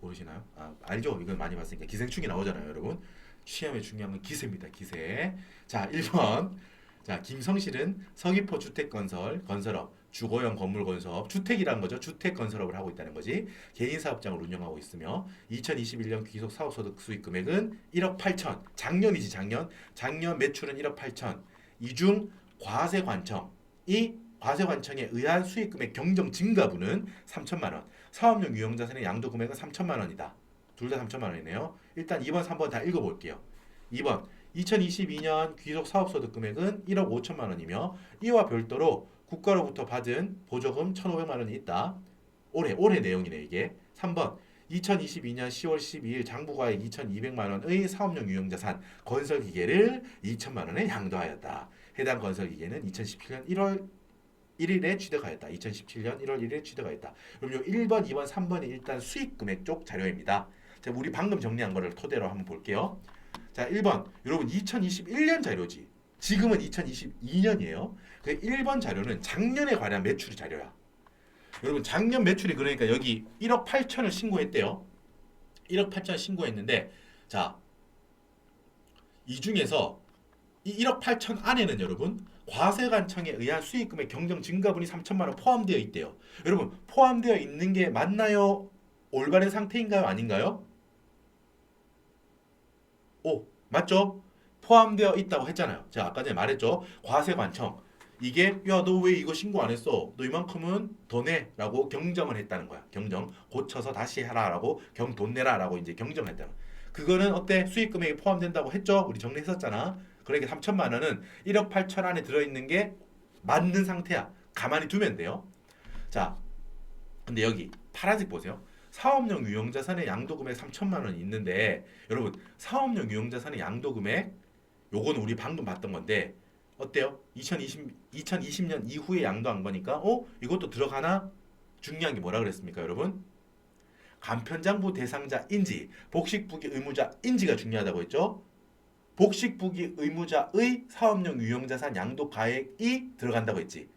모르시나요? 알죠? 이건 많이 봤으니까. 기생충이 나오잖아요, 여러분. 시험에 중요한 건 기세입니다, 기세. 자, 1번. 자, 김성실은 서귀포 주택건설, 건설업, 주거용 건물 건설업, 주택이란 거죠. 주택 건설업을 하고 있다는 거지. 개인 사업장을 운영하고 있으며 2021년 귀속 사업소득 수익 금액은 1억 8천. 작년이지, 작년. 작년 매출은 1억 8천. 이 중 과세관청에 의한 수익금액 경정 증가분은 3천만 원. 사업용 유형자산의 양도 금액은 3천만 원이다. 둘 다 3천만 원이네요. 일단 2번, 3번 다 읽어볼게요. 2번 2022년 귀속 사업소득 금액은 1억 5천만 원이며 이와 별도로 국가로부터 받은 보조금 1,500만 원이 있다. 올해 내용이네 이게. 3번 2022년 10월 12일 장부가액 2,200만 원의 사업용 유형자산 건설기계를 2천만 원에 양도하였다. 해당 건설기계는 2017년 1월 1일에 취득하였다. 2017년 1월 1일에 취득하였다. 그럼 요 1번, 2번, 3번이 일단 수익금액 쪽 자료입니다. 자, 우리 방금 정리한 거를 토대로 한번 볼게요. 자, 1번. 여러분 2021년 자료지. 지금은 2022년이에요. 그 1번 자료는 작년에 관한 매출 자료야. 여러분 작년 매출이 그러니까 여기 1억 8천을 신고했대요. 1억 8천 신고했는데 자, 이 중에서 이 1억 8천 안에는 여러분 과세관청에 의한 수익금의 경정 증가분이 3천만 원 포함되어 있대요. 여러분 포함되어 있는 게 맞나요? 올바른 상태인가요? 아닌가요? 오, 맞죠? 포함되어 있다고 했잖아요. 제가 아까 전에 말했죠. 과세관청. 이게 야, 너 왜 이거 신고 안 했어? 너 이만큼은 더 내. 라고 경정을 했다는 거야. 경정. 고쳐서 다시 해라. 라고 돈 내라. 라고 이제 경정을 했다는 거야. 그거는 어때? 수익금액에 포함된다고 했죠? 우리 정리했었잖아. 그러니까 3천만 원은 1억 8천 안에 들어있는 게 맞는 상태야. 가만히 두면 돼요. 자, 근데 여기 파란색 보세요. 사업용 유형자산의 양도금액 3천만 원이 있는데 여러분 사업용 유형자산의 양도금액 요거는 우리 방금 봤던 건데 어때요? 2020년 이후에 양도한 거니까 이것도 들어가나? 중요한 게 뭐라 그랬습니까 여러분? 간편장부 대상자 인지, 복식부기 의무자 인지가 중요하다고 했죠? 복식부기 의무자의 사업용 유형자산 양도가액이 들어간다고 했지.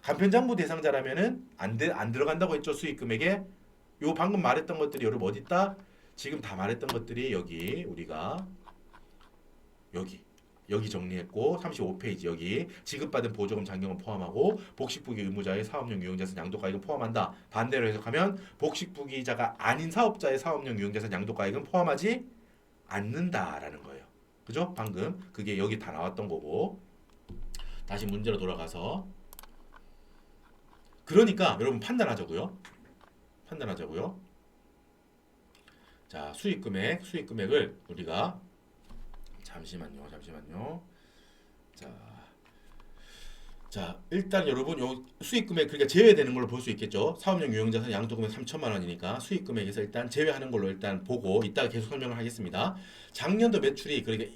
간편장부 대상자라면은 안 들어간다고 했죠. 수익금액에. 요 방금 말했던 것들이 여러분 어디 있다? 지금 다 말했던 것들이 여기 우리가 여기 정리했고 35페이지 여기 지급받은 보조금 잔금은 포함하고 복식부기 의무자의 사업용 유형자산 양도가액은 포함한다. 반대로 해석하면 복식부기자가 아닌 사업자의 사업용 유형자산 양도가액은 포함하지 않는다라는 거예요. 그죠? 방금 그게 여기 다 나왔던 거고. 다시 문제로 돌아가서 그러니까 여러분 판단하자고요. 자, 수익금액을 우리가 잠시만요. 자, 일단 여러분 요 수익금액 그러니까 제외되는 걸로 볼 수 있겠죠. 사업용 유형자산 양도금액 3천만 원이니까 수익금액에서 일단 제외하는 걸로 일단 보고 이따가 계속 설명을 하겠습니다. 작년도 매출이 그러니까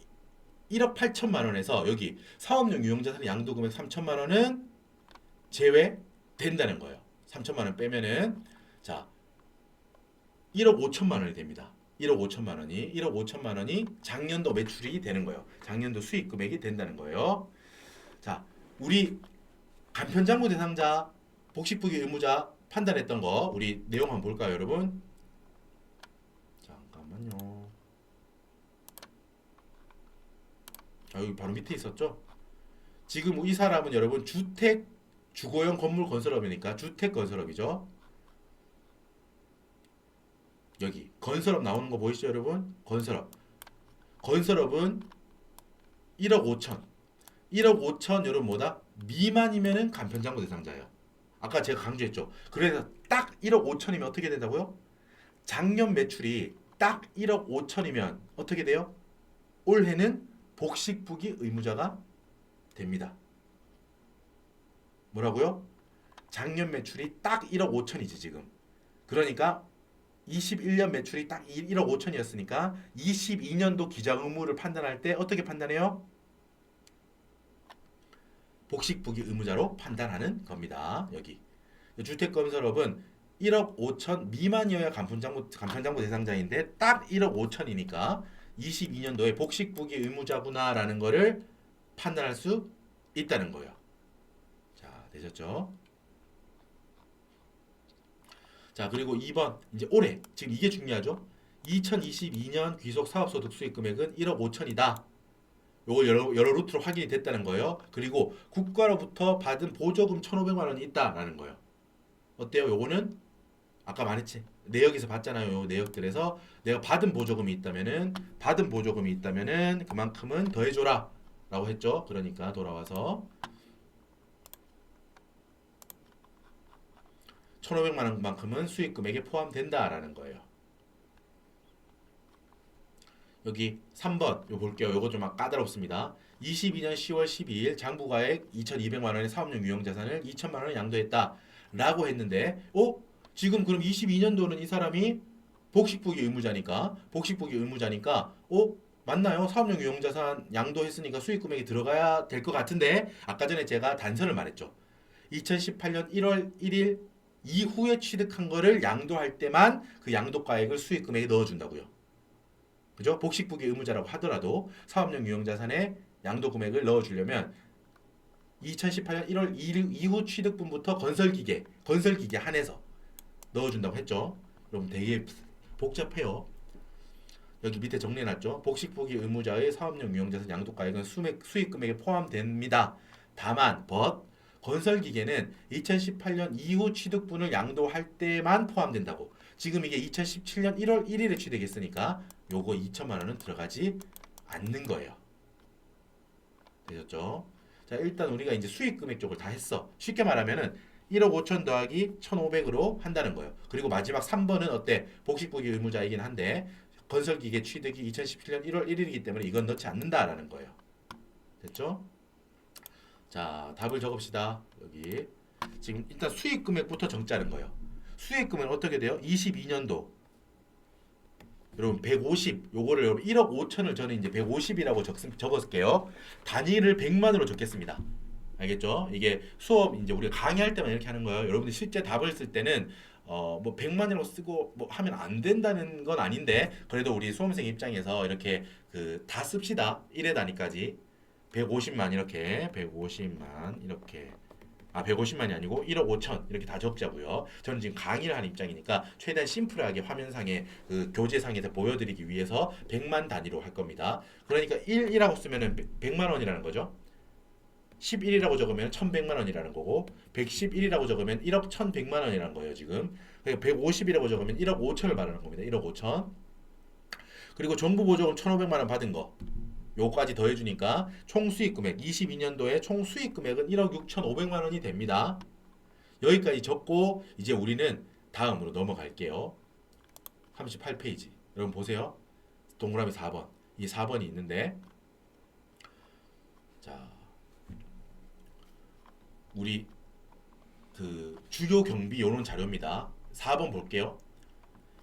1억 8천만 원에서 여기 사업용 유형자산 양도금액 3천만 원은 제외된다는 거예요. 3천만 원 빼면은 자 1억 5천만 원이 됩니다. 1억 5천만 원이 작년도 매출이 되는 거예요. 작년도 수익금액이 된다는 거예요. 자, 우리 간편장부 대상자, 복식부기 의무자 판단했던 거 우리 내용 한번 볼까요, 여러분? 잠깐만요. 여기 바로 밑에 있었죠? 지금 이 사람은 여러분 주택 주거용 건물 건설업이니까 주택 건설업이죠. 여기 건설업 나오는 거 보이시죠, 여러분? 건설업은 1억 5천. 1억 5천 여러분 뭐다? 미만이면은 간편장부 대상자예요. 아까 제가 강조했죠. 그래서 딱 1억 5천이면 어떻게 된다고요? 작년 매출이 딱 1억 5천이면 어떻게 돼요? 올해는 복식부기 의무자가 됩니다. 뭐라고요? 작년 매출이 딱 1억 5천이지 지금. 그러니까 21년 매출이 딱 1억 5천이었으니까 22년도 기자 의무를 판단할 때 어떻게 판단해요? 복식부기 의무자로 판단하는 겁니다. 여기 주택건설업은 1억 5천 미만이어야 간편장부 대상자인데 딱 1억 5천이니까 22년도에 복식부기 의무자구나라는 거를 판단할 수 있다는 거예요. 자, 되셨죠? 자, 그리고 2번 이제 올해 지금 이게 중요하죠. 2022년 귀속 사업소득 수익금액은 1억 5천이다. 요걸 여러 루트로 확인이 됐다는 거예요. 그리고 국가로부터 받은 보조금 1,500만 원이 있다라는 거예요. 어때요? 요거는 아까 말했지. 내역에서 봤잖아요. 요 내역들에서 내가 받은 보조금이 있다면은 그만큼은 더해줘라 라고 했죠. 그러니까 돌아와서 1,500만 원만큼은 수익금액에 포함된다라는 거예요. 여기 3번 요 볼게요. 요거 좀 까다롭습니다. 22년 10월 12일 장부가액 2,200만 원의 사업용 유형자산을 2천만 원을 양도했다 라고 했는데 지금 그럼 22년도는 이 사람이 복식부기 의무자니까 맞나요? 사업용 유형자산 양도했으니까 수익금액이 들어가야 될 것 같은데 아까 전에 제가 단서를 말했죠. 2018년 1월 1일 이후에 취득한 거를 양도할 때만 그 양도가액을 수익금액에 넣어준다고요. 그죠? 복식부기 의무자라고 하더라도 사업용 유형자산에 양도금액을 넣어주려면 2018년 1월 1일 이후 취득분부터 건설기계 한해서 넣어준다고 했죠. 여러분 되게 복잡해요. 여기 밑에 정리해놨죠. 복식부기 의무자의 사업용 유형자산 양도가액은 수익금액에 포함됩니다. 다만 건설기계는 2018년 이후 취득분을 양도할 때만 포함된다고. 지금 이게 2017년 1월 1일에 취득했으니까 요거 2천만 원은 들어가지 않는 거예요. 되셨죠? 자, 일단 우리가 이제 수익금액 쪽을 다 했어. 쉽게 말하면은 1억 5천 더하기 1,500으로 한다는 거예요. 그리고 마지막 3번은 어때? 복식부기 의무자이긴 한데 건설기계 취득이 2017년 1월 1일이기 때문에 이건 넣지 않는다라는 거예요. 됐죠? 자, 답을 적읍시다. 여기 지금 일단 수익금액부터 정자는 거예요. 수익금액은 어떻게 돼요? 22년도 여러분 150 요거를 여러분 1억 5천을 저는 이제 150이라고 적었을게요. 단위를 100만으로 적겠습니다. 알겠죠? 이게 수업 이제 우리가 강의할 때만 이렇게 하는 거예요. 여러분들 실제 답을 쓸 때는 뭐 100만이라고 쓰고 뭐 하면 안 된다는 건 아닌데 그래도 우리 수험생 입장에서 이렇게 그 다 씁시다. 1회 단위까지 150만 이렇게 150만 이렇게 150만이 아니고 1억 5천 이렇게 다 적자고요. 저는 지금 강의를 하는 입장이니까 최대한 심플하게 화면상에 그 교재상에서 보여드리기 위해서 100만 단위로 할 겁니다. 그러니까 1이라고 쓰면은 100만 원이라는 거죠. 11이라고 적으면 1100만 원이라는 거고 111이라고 적으면 1억 1100만 원이라는 거예요, 지금. 그러니까 150이라고 적으면 1억 5천을 말하는 겁니다. 1억 5천. 그리고 정부 보조금 1,500만 원 받은 거. 요거까지 더해 주니까 총 수익 금액 22년도에 총 수익 금액은 1억 6,500만 원이 됩니다. 여기까지 적고 이제 우리는 다음으로 넘어갈게요. 38페이지. 여러분 보세요. 동그라미 4번. 이 4번이 있는데 자, 우리 그 주요 경비 요런 자료입니다. 4번 볼게요.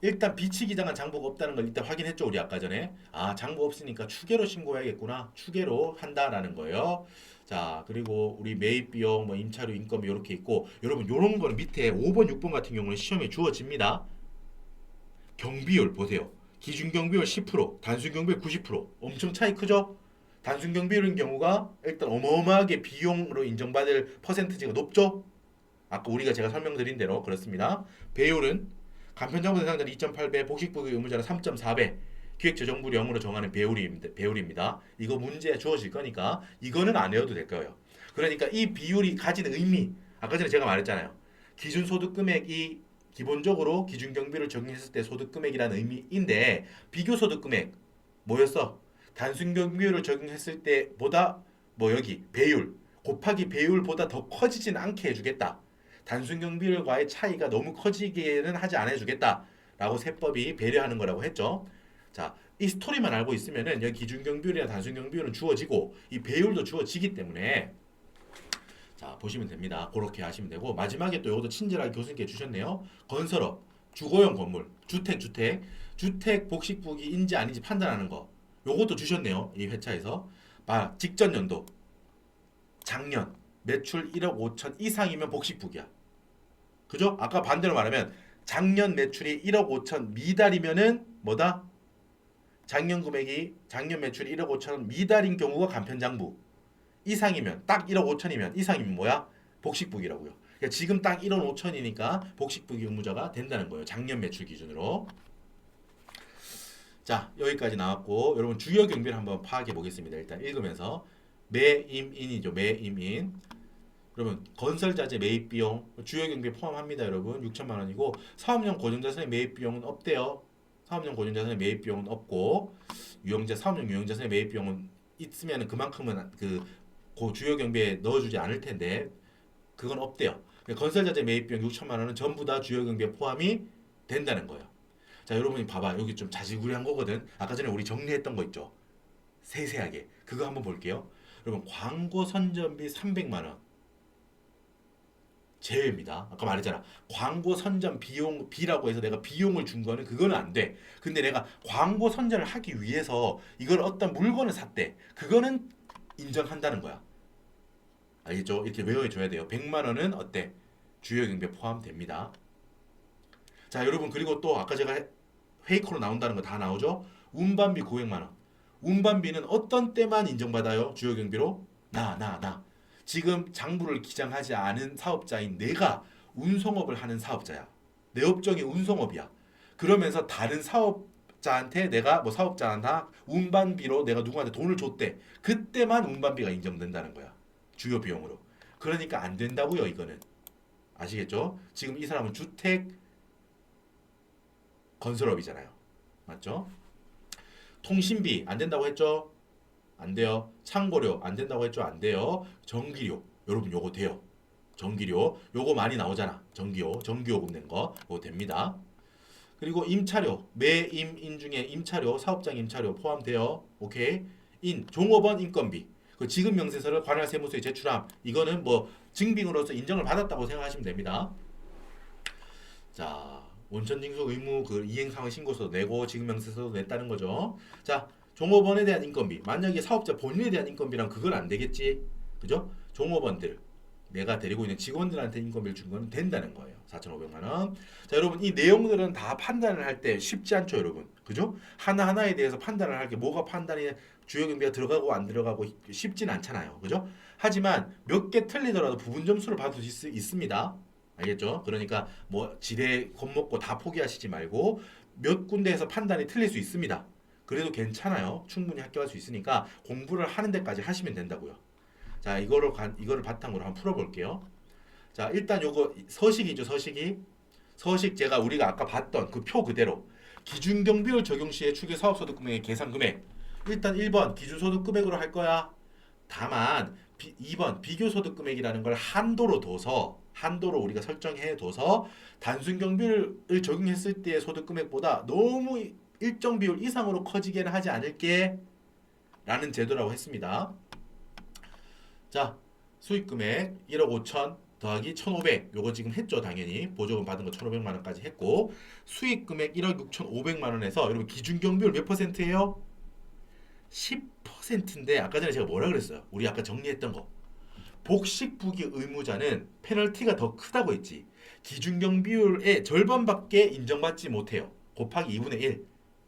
일단 비치기장한 장부가 없다는 걸 일단 확인했죠. 우리 아까 전에. 장부 없으니까 추계로 신고해야겠구나. 추계로 한다라는 거예요. 자, 그리고 우리 매입 비용, 뭐 임차료, 인건비 이렇게 있고 여러분 요런 거는 밑에 5번, 6번 같은 경우는 시험에 주어집니다. 경비율 보세요. 기준 경비율 10%, 단순 경비율 90%. 엄청 차이 크죠? 단순 경비율인 경우가 일단 어마어마하게 비용으로 인정받을 퍼센트지가 높죠? 아까 우리가 제가 설명드린 대로 그렇습니다. 배율은 간편정보 대상자는 2.8배, 복식부기 의무자는 3.4배, 기획재정부 0으로 정하는 배율입니다. 이거 문제 주어질 거니까 이거는 안 외워도 될 거예요. 그러니까 이 비율이 가지는 의미, 아까 전에 제가 말했잖아요. 기준소득 금액이 기본적으로 기준경비를 적용했을 때 소득 금액이라는 의미인데 비교소득 금액 뭐였어? 단순 경비율을 적용했을 때보다 뭐 여기 배율 곱하기 배율보다 더 커지진 않게 해주겠다. 단순 경비율과의 차이가 너무 커지게는 하지 않아 주겠다라고 세법이 배려하는 거라고 했죠. 자, 이 스토리만 알고 있으면은 여기 기준 경비율이나 단순 경비율은 주어지고 이 배율도 주어지기 때문에 자, 보시면 됩니다. 그렇게 하시면 되고 마지막에 또 이것도 친절하게 교수님께 주셨네요. 건설업, 주거용 건물, 주택 복식부기인지 아닌지 판단하는 거. 요것도 주셨네요. 이 회차에서. 직전 연도 작년 매출 1억 5천 이상이면 복식부기야. 그죠? 아까 반대로 말하면 작년 매출이 1억 5천 미달이면은 뭐다? 작년 매출이 1억 5천 미달인 경우가 간편장부. 이상이면 딱 1억 5천이면 이상이면 뭐야? 복식부기라고요. 그러니까 지금 딱 1억 5천이니까 복식부기 의무자가 된다는 거예요. 작년 매출 기준으로. 자, 여기까지 나왔고 여러분 주요 경비를 한번 파악해 보겠습니다. 일단 읽으면서 매임인이죠. 매임인. 여러분 건설자재 매입 비용 주요 경비에 포함합니다. 여러분 6천만 원이고 사업용 고정자산의 매입 비용은 없대요. 사업용 고정자산의 매입 비용은 없고 사업용 유형자산의 매입 비용은 있으면 그만큼은 그 주요 경비에 넣어주지 않을 텐데 그건 없대요. 건설자재 매입 비용 6천만 원은 전부 다 주요 경비에 포함이 된다는 거예요. 자, 여러분이 봐봐. 여기 좀 자지구레한 거거든. 아까 전에 우리 정리했던 거 있죠. 세세하게. 그거 한번 볼게요. 여러분 광고 선전비 300만 원. 제외입니다. 아까 말했잖아. 광고 선전 비라고 해서 내가 비용을 준 거는 그거는 안 돼. 근데 내가 광고 선전을 하기 위해서 이걸 어떤 물건을 샀대. 그거는 인정한다는 거야. 알겠죠? 이렇게 외워줘야 돼요. 100만 원은 어때? 주요 경비에 포함됩니다. 자, 여러분 그리고 또 아까 제가 회의코로 나온다는 거 다 나오죠? 운반비 900만 원. 운반비는 어떤 때만 인정받아요? 주요 경비로? 나. 지금 장부를 기장하지 않은 사업자인 내가 운송업을 하는 사업자야. 내 업종이 운송업이야. 그러면서 다른 사업자한테 내가 뭐 사업자한테 운반비로 내가 누구한테 돈을 줬대. 그때만 운반비가 인정된다는 거야. 주요 비용으로. 그러니까 안 된다고요, 이거는. 아시겠죠? 지금 이 사람은 주택 건설업이잖아요. 맞죠? 통신비 안 된다고 했죠? 안 돼요. 창고료 안 된다고 했죠? 안 돼요. 전기료 여러분 요거 돼요. 전기료 요거 많이 나오잖아. 전기요금 낸 거 요거 됩니다. 그리고 임차료 매임인 중에 임차료 사업장 임차료 포함돼요. 오케이. 종업원 인건비 그 지급 명세서를 관할 세무서에 제출함 이거는 뭐 증빙으로서 인정을 받았다고 생각하시면 됩니다. 자, 원천징수 의무 그 이행상황 신고서도 내고 지급명세서도 냈다는 거죠. 자, 종업원에 대한 인건비. 만약에 사업자 본인에 대한 인건비랑 그건 안 되겠지. 그죠? 종업원들. 내가 데리고 있는 직원들한테 인건비를 준 건 된다는 거예요. 4,500만 원. 자, 여러분 이 내용들은 다 판단을 할 때 쉽지 않죠, 여러분. 그죠? 하나하나에 대해서 판단을 할 게 뭐가 판단이 주요 경비가 들어가고 안 들어가고 쉽진 않잖아요. 그죠? 하지만 몇 개 틀리더라도 부분 점수를 받을 수 있습니다. 알겠죠? 그러니까 뭐 지대 겁먹고 다 포기하시지 말고 몇 군데에서 판단이 틀릴 수 있습니다. 그래도 괜찮아요. 충분히 합격할 수 있으니까 공부를 하는 데까지 하시면 된다고요. 자, 이거를 바탕으로 한번 풀어볼게요. 자, 일단 요거 서식이죠, 서식이. 서식 제가 우리가 아까 봤던 그 표 그대로 기준경비율 적용 시에 추계 사업소득 금액의 계산 금액. 일단 1번 기준소득 금액으로 할 거야. 다만 2번 비교소득 금액이라는 걸 한도로 우리가 설정해 둬서 단순 경비를 적용했을 때의 소득 금액보다 너무 일정 비율 이상으로 커지게는 하지 않을게 라는 제도라고 했습니다. 자, 수익 금액 1억 5천 더하기 1,500. 요거 지금 했죠, 당연히. 보조금 받은 거 1,500만 원까지 했고, 수익 금액 1억 6,500만 원에서 여러분 기준 경비율 몇 %예요? 10%인데 아까 전에 제가 뭐라 그랬어요? 우리 아까 정리했던 거. 복식부기 의무자는 페널티가 더 크다고 했지. 기준 경비율의 절반밖에 인정받지 못해요. 곱하기 2분의 1.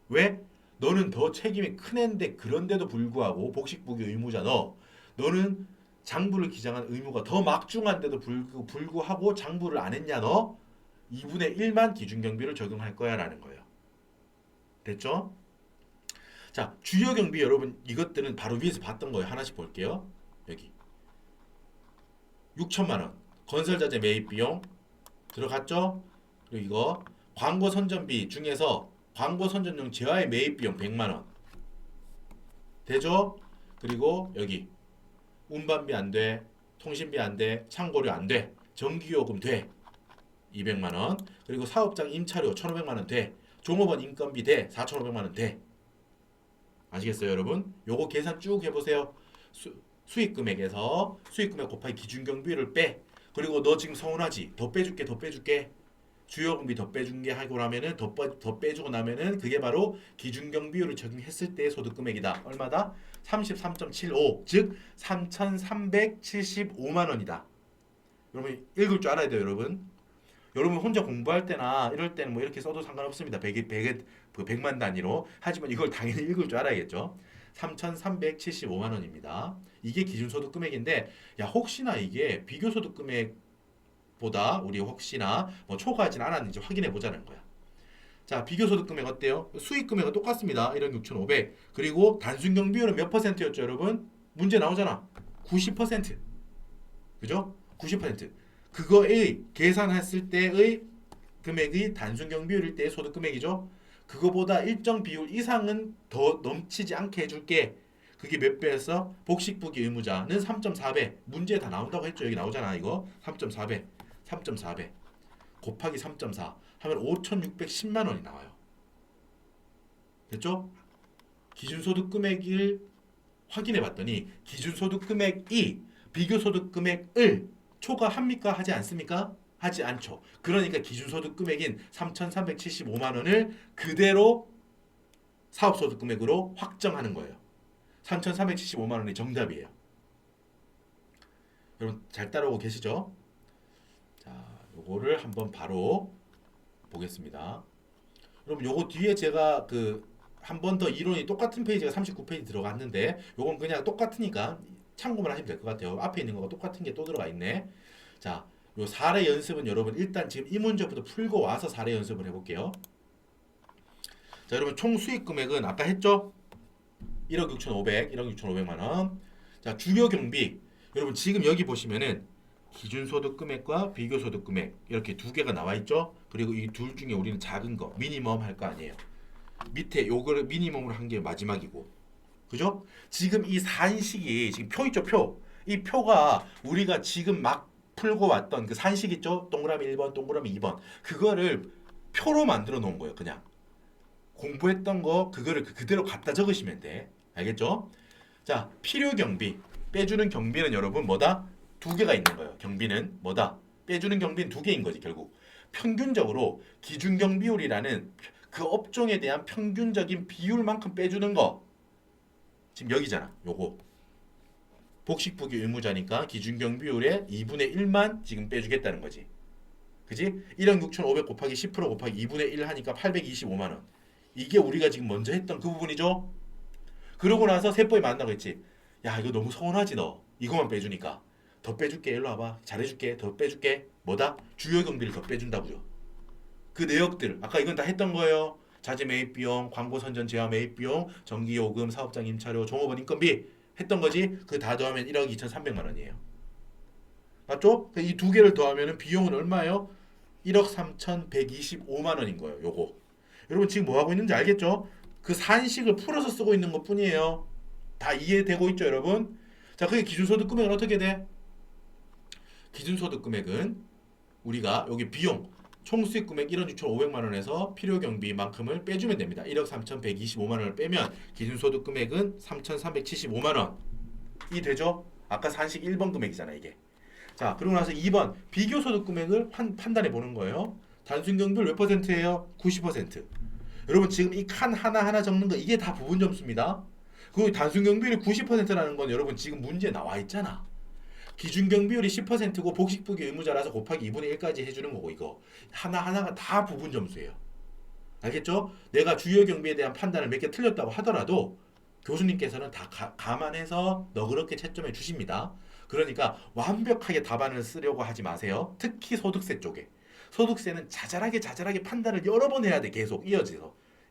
왜? 너는 더 책임이 큰 애인데 그런데도 불구하고 복식부기 의무자 너는 장부를 기장한 의무가 더 막중한데도 불구하고 장부를 안 했냐 너? 2분의 1만 기준경비를 적용할 거야 라는 거예요. 됐죠? 자, 주요 경비 여러분 이것들은 바로 위에서 봤던 거예요. 하나씩 볼게요. 여기 6천만 원 건설자재 매입 비용 들어갔죠? 그리고 이거 광고 선전비 중에서 광고 선전용 재화의 매입 비용 100만 원 되죠? 그리고 여기 운반비 안 돼, 통신비 안 돼, 창고료 안 돼, 전기요금 돼, 200만 원. 그리고 사업장 임차료 1,500만 원 돼, 종업원 인건비 돼, 4,500만 원 돼. 아시겠어요, 여러분? 요거 계산 쭉 해보세요. 수익 금액에서 수익 금액 곱하기 기준 경비를 빼. 그리고 너 지금 서운하지? 더 빼줄게. 주요금비 더 빼준 게 하고 나면은 더 빼주고 나면은 그게 바로 기준경비율을 적용했을 때의 소득 금액이다. 얼마다? 33.75, 즉 3,375만 원이다. 여러분 읽을 줄 알아야 돼요, 여러분. 여러분 혼자 공부할 때나 이럴 때는 뭐 이렇게 써도 상관없습니다. 100만 단위로. 하지만 이걸 당연히 읽을 줄 알아야겠죠. 3,375만 원입니다. 이게 기준소득 금액인데 야 혹시나 이게 비교소득 금액 보다 우리 혹시나 뭐 초과하진 않았는지 확인해 보자는 거야. 자, 비교소득 금액 어때요? 수익 금액은 똑같습니다. 1억 6,500. 그리고 단순 경비율은 몇 %였죠, 여러분? 문제 나오잖아. 90%. 그죠? 90%. 그거의 계산했을 때의 금액이 단순 경비율일 때의 소득 금액이죠. 그거보다 일정 비율 이상은 더 넘치지 않게 해줄게. 그게 몇 배였어? 복식부기 의무자는 3.4배. 문제에 다 나온다고 했죠. 여기 나오잖아, 이거. 3.4배. 3.4배 곱하기 3.4 하면 5,610만 원이 나와요. 됐죠? 기준소득 금액을 확인해 봤더니 기준소득 금액이 비교소득 금액을 초과합니까? 하지 않습니까? 하지 않죠. 그러니까 기준소득 금액인 3,375만 원을 그대로 사업소득 금액으로 확정하는 거예요. 3,375만 원이 정답이에요. 여러분 잘 따라오고 계시죠? 요거를 한번 바로 보겠습니다. 여러분 요거 뒤에 제가 그 한 번 더 이론이 똑같은 페이지가 39페이지 들어갔는데 요건 그냥 똑같으니까 참고만 하시면 될 것 같아요. 앞에 있는 거가 똑같은 게 또 들어가 있네. 자, 요 사례 연습은 여러분 일단 지금 이 문제부터 풀고 와서 사례 연습을 해볼게요. 자, 여러분 총 수익 금액은 아까 했죠? 1억 6,500, 1억 6,500만 원. 자, 주요 경비. 여러분 지금 여기 보시면은 기준소득 금액과 비교소득 금액 이렇게 두 개가 나와 있죠. 그리고 이 둘 중에 우리는 작은 거 미니멈 할 거 아니에요. 밑에 요거를 미니멈으로 한 게 마지막이고, 그죠? 지금 이 산식이 지금 표 있죠, 표. 이 표가 우리가 지금 막 풀고 왔던 그 산식 있죠. 동그라미 1번, 동그라미 2번. 그거를 표로 만들어 놓은 거예요. 그냥 공부했던 거 그거를 그대로 갖다 적으시면 돼. 알겠죠? 자, 필요 경비 빼주는 경비는 여러분 뭐다? 두 개가 있는 거예요. 경비는 뭐다? 빼주는 경비는 두 개인 거지 결국. 평균적으로 기준 경비율이라는 그 업종에 대한 평균적인 비율만큼 빼주는 거. 지금 여기잖아. 요거 복식부기 의무자니까 기준경 비율의 2분의 1만 지금 빼주겠다는 거지. 그지? 1억 6,500 곱하기 10% 곱하기 2분의 1 하니까 825만 원. 이게 우리가 지금 먼저 했던 그 부분이죠. 그러고 나서 세법이 만나고 있지. 야 이거 너무 서운하지 너. 이거만 빼주니까. 더 빼줄게. 일로 와봐. 잘해줄게. 더 빼줄게. 뭐다? 주요 경비를 더 빼준다고요. 그 내역들 아까 이건 다 했던 거예요. 자재 매입 비용, 광고 선전 제화 매입 비용, 전기 요금, 사업장 임차료, 종업원 인건비 했던 거지. 그 다 더하면 1억 2,300만 원이에요. 맞죠? 이 두 개를 더하면 비용은 얼마예요? 1억 3,125만 원인 거예요. 요거. 여러분 지금 뭐 하고 있는지 알겠죠? 그 산식을 풀어서 쓰고 있는 것뿐이에요. 다 이해되고 있죠, 여러분? 자, 그게 기준소득 금액은 어떻게 돼? 기준소득 금액은 우리가 여기 비용 총 수익 금액 1억 6,500만 원에서 필요 경비만큼을 빼주면 됩니다. 1억 3,125만 원을 빼면 기준소득 금액은 3,375만 원이 되죠? 아까 산식 1번 금액이잖아, 이게. 자, 그리고 나서 2번 비교소득 금액을 판단해 보는 거예요. 단순경비율 몇 퍼센트예요? 90%. 여러분 지금 이 칸 하나하나 적는 거 이게 다 부분 점수입니다. 그 단순경비율이 90%라는 건 여러분 지금 문제에 나와 있잖아. 기준경비율이 10%고 복식부기 의무자라서 곱하기 2분의 1까지 해주는 거고 이거 하나하나가 다 부분 점수예요. 알겠죠? 내가 주요 경비에 대한 판단을 몇 개 틀렸다고 하더라도 교수님께서는 다 감안해서 너그럽게 채점해 주십니다. 그러니까 완벽하게 답안을 쓰려고 하지 마세요. 특히 소득세 쪽에. 소득세는 자잘하게 판단을 여러 번 해야 돼. 계속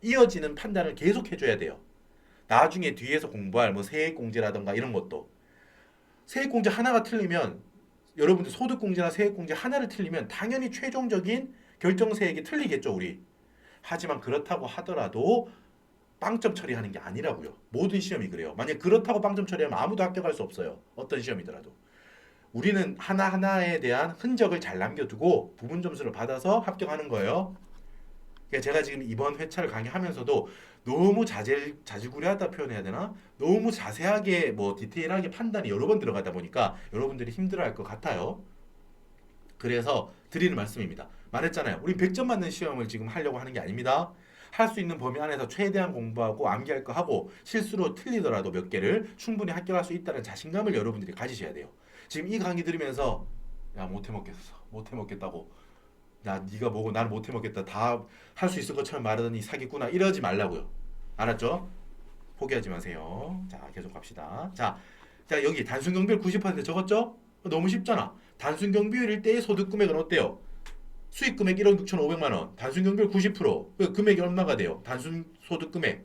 이어지는 판단을 계속 해줘야 돼요. 나중에 뒤에서 공부할 뭐 세액공제라던가 이런 것도 세액공제 하나가 틀리면 여러분들 소득공제나 세액공제 하나를 틀리면 당연히 최종적인 결정세액이 틀리겠죠 우리. 하지만 그렇다고 하더라도 빵점 처리하는 게 아니라고요. 모든 시험이 그래요. 만약 그렇다고 빵점 처리하면 아무도 합격할 수 없어요. 어떤 시험이더라도. 우리는 하나하나에 대한 흔적을 잘 남겨두고 부분 점수를 받아서 합격하는 거예요. 그러니까 제가 지금 이번 회차를 강의하면서도 너무 자질구레하다 표현해야 되나? 너무 자세하게 뭐 디테일하게 판단이 여러 번 들어가다 보니까 여러분들이 힘들어할 것 같아요. 그래서 드리는 말씀입니다. 말했잖아요. 우리 100점 맞는 시험을 지금 하려고 하는 게 아닙니다. 할 수 있는 범위 안에서 최대한 공부하고 암기할 거 하고 실수로 틀리더라도 몇 개를 충분히 합격할 수 있다는 자신감을 여러분들이 가지셔야 돼요. 지금 이 강의 들으면서 야 못해 먹겠다고 야 네가 뭐고 나는 못해 먹겠다 다 할 수 있을 것처럼 말하더니 사기꾼아 이러지 말라고요. 알았죠? 포기하지 마세요. 자 계속 갑시다. 자 여기 단순경비율 90% 적었죠? 너무 쉽잖아. 단순경비율일 때의 소득금액은 어때요? 수익금액 1억 6,500만 원, 단순경비율 90%, 금액이 얼마가 돼요? 단순소득금액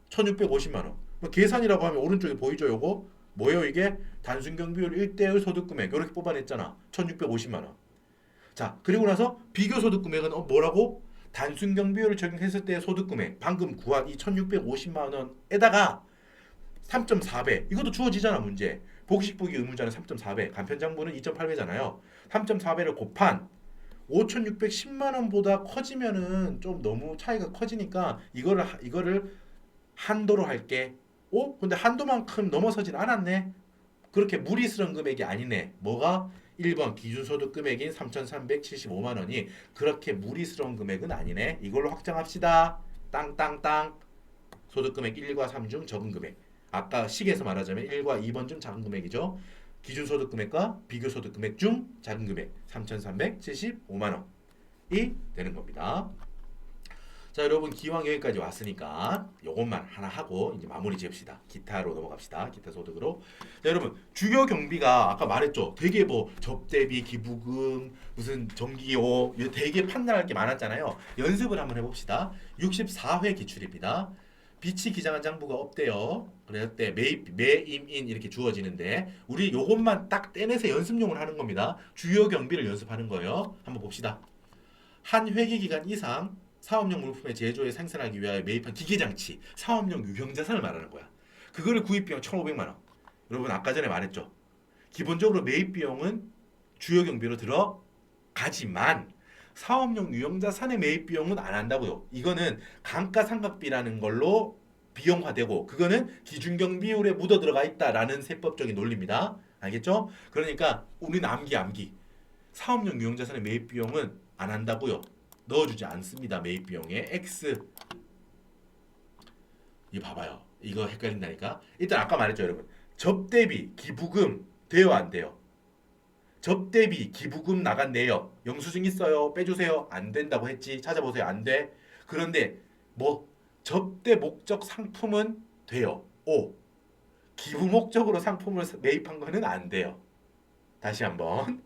1,650만 원. 뭐 계산이라고 하면 오른쪽에 보이죠? 요거 뭐예요 이게? 단순경비율 1대의 소득금액 이렇게 뽑아냈잖아. 1,650만 원. 자 그리고 나서 비교소득금액은 뭐라고? 단순경비율을 적용했을 때의 소득금액 방금 구한 이 1,650만 원에다가 3.4배 이것도 주어지잖아 문제. 복식부기 의무자는 3.4배, 간편장부는 2.8배잖아요. 3.4배를 곱한 5,610만 원보다 커지면은 좀 너무 차이가 커지니까 이거를 한도로 할게. 근데 한도만큼 넘어서진 않았네. 그렇게 무리스러운 금액이 아니네. 뭐가? 1번 기준소득 금액인 3,375만 원이 그렇게 무리스러운 금액은 아니네. 이걸로 확정합시다. 땅땅땅. 소득 금액 1과 3 중 적은 금액. 아까 식에서 말하자면 1과 2번 중 작은 금액이죠. 기준소득 금액과 비교소득 금액 중 작은 금액 3,375만 원이 되는 겁니다. 자 여러분 기왕 여기까지 왔으니까 요것만 하나 하고 이제 마무리 지읍시다. 기타로 넘어갑시다. 기타 소득으로. 자 여러분 주요 경비가 아까 말했죠. 되게 뭐 접대비, 기부금, 무슨 전기요 되게 판단할 게 많았잖아요. 연습을 한번 해봅시다. 64회 기출입니다. 비치 기장한 장부가 없대요. 그럴 때 매임인 이렇게 주어지는데 우리 요것만 딱 떼내서 연습용을 하는 겁니다. 주요 경비를 연습하는 거예요. 한번 봅시다. 한 회계 기간 이상 사업용 물품의 제조에 생산하기 위하여 매입한 기계장치, 사업용 유형자산을 말하는 거야. 그거를 구입 비용 1,500만 원. 여러분 아까 전에 말했죠. 기본적으로 매입 비용은 주요 경비로 들어가지만 사업용 유형자산의 매입 비용은 안 한다고요. 이거는 감가상각비라는 걸로 비용화되고 그거는 기준경비율에 묻어 들어가 있다라는 세법적인 논리입니다. 알겠죠? 그러니까 우리는 암기. 사업용 유형자산의 매입 비용은 안 한다고요. 넣어주지 않습니다. 매입 비용에 X. 이거 봐봐요. 이거 헷갈린다니까. 일단 아까 말했죠 여러분. 접대비, 기부금 돼요, 안 돼요? 접대비, 기부금 나갔네요. 영수증 있어요? 빼주세요. 안 된다고 했지. 찾아보세요. 안 돼. 그런데 뭐 접대 목적 상품은 돼요. 오. 기부 목적으로 상품을 매입한 거는 안 돼요. 다시 한번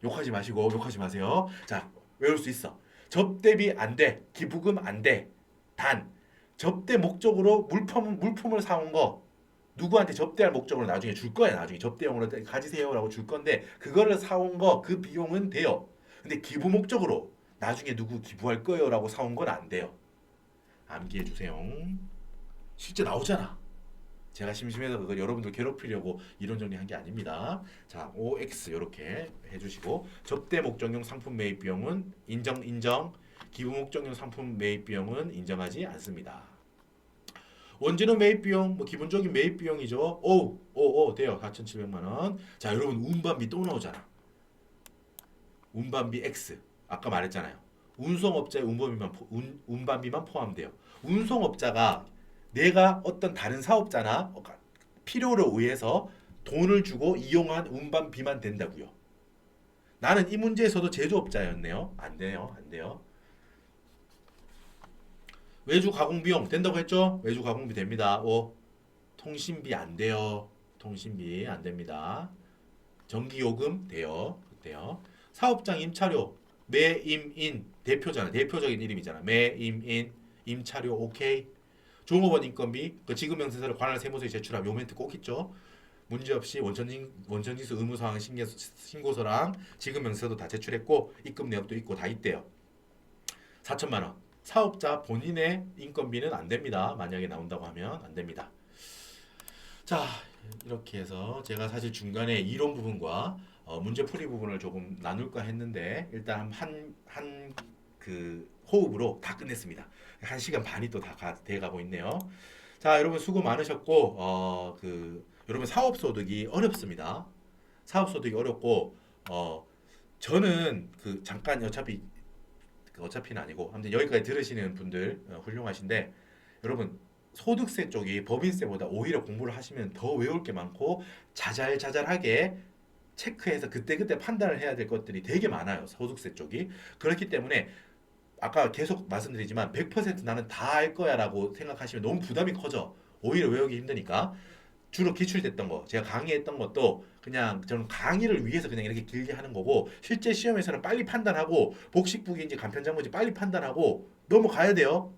욕하지 마시고 욕하지 마세요. 자, 외울 수 있어. 접대비 안 돼. 기부금 안 돼. 단 접대 목적으로 물품을 사온 거 누구한테 접대할 목적으로 나중에 줄 거야. 나중에 접대용으로 가지세요라고 줄 건데 그거를 사온 거 그 비용은 돼요. 근데 기부 목적으로 나중에 누구 기부할 거예요라고 사온 건 안 돼요. 암기해 주세요. 실제 나오잖아. 제가 심심해서 그걸 여러분들 괴롭히려고 이론 정리한 게 아닙니다. 자, OX 이렇게 해주시고 접대 목적용 상품 매입 비용은 인정. 기부 목적용 상품 매입 비용은 인정하지 않습니다. 원재료 매입 비용, 뭐 기본적인 매입 비용이죠. 오, 돼요. 4,700만 원. 자, 여러분 운반비 또 나오잖아. 운반비 X. 아까 말했잖아요. 운송업자의 운반비만 포함돼요. 운송업자가 내가 어떤 다른 사업자나 필요로 의해서 돈을 주고 이용한 운반비만 된다고요. 나는 이 문제에서도 제조업자였네요. 안 돼요. 안 돼요. 외주 가공 비용 된다고 했죠? 외주 가공비 됩니다. 오. 통신비 안 돼요. 통신비 안 됩니다. 전기요금 돼요. 돼요. 사업장 임차료 매임인 대표잖아. 대표적인 이름이잖아. 매임인 임차료 오케이. 종업원 인건비 그 지급명세서를 관할 세무서에 제출하면 요 멘트 꼭 있죠. 문제없이 원천징수 의무사항 신고서랑 지급명세서도 다 제출했고 입금 내역도 있고 다 있대요. 4천만 원. 사업자 본인의 인건비는 안 됩니다. 만약에 나온다고 하면 안 됩니다. 자, 이렇게 해서 제가 사실 중간에 이론 부분과 문제 풀이 부분을 조금 나눌까 했는데 일단 한 그 호흡으로 다 끝냈습니다. 1시간 반이 또 다 돼가고 있네요. 자, 여러분 수고 많으셨고 여러분 사업소득이 어렵습니다. 사업소득이 어렵고 저는 잠깐 어차피는 아니고 아무튼 여기까지 들으시는 분들 훌륭하신데 여러분 소득세 쪽이 법인세보다 오히려 공부를 하시면 더 외울 게 많고 자잘자잘하게 체크해서 그때그때 판단을 해야 될 것들이 되게 많아요. 소득세 쪽이. 그렇기 때문에 아까 계속 말씀드리지만 100% 나는 다 알 거야 라고 생각하시면 너무 부담이 커져. 오히려 외우기 힘드니까. 주로 기출됐던 거, 제가 강의했던 것도 그냥 저는 강의를 위해서 그냥 이렇게 길게 하는 거고 실제 시험에서는 빨리 판단하고 복식부기인지 간편장문인지 빨리 판단하고 넘어가야 돼요.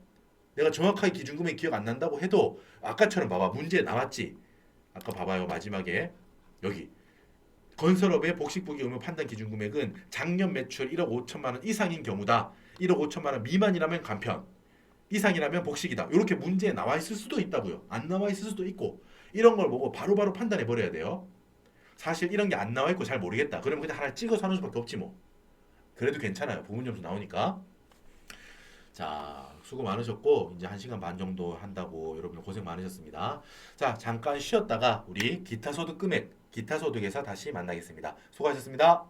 내가 정확하게 기준금액 기억 안 난다고 해도 아까처럼 봐봐. 문제 나왔지. 아까 봐봐요. 마지막에 여기 건설업의 복식부기 의무 판단 기준금액은 작년 매출 1억 5천만 원 이상인 경우다. 1억 5천만 원 미만이라면 간편, 이상이라면 복식이다. 이렇게 문제에 나와 있을 수도 있다고요. 안 나와 있을 수도 있고 이런 걸 보고 바로바로 판단해 버려야 돼요. 사실 이런 게 안 나와 있고 잘 모르겠다. 그러면 그냥 하나 찍어서 하는 수밖에 없지 뭐. 그래도 괜찮아요. 부분 점수 나오니까. 자, 수고 많으셨고 이제 1시간 반 정도 한다고 여러분 고생 많으셨습니다. 자, 잠깐 쉬었다가 우리 기타 소득 금액, 기타 소득에서 다시 만나겠습니다. 수고하셨습니다.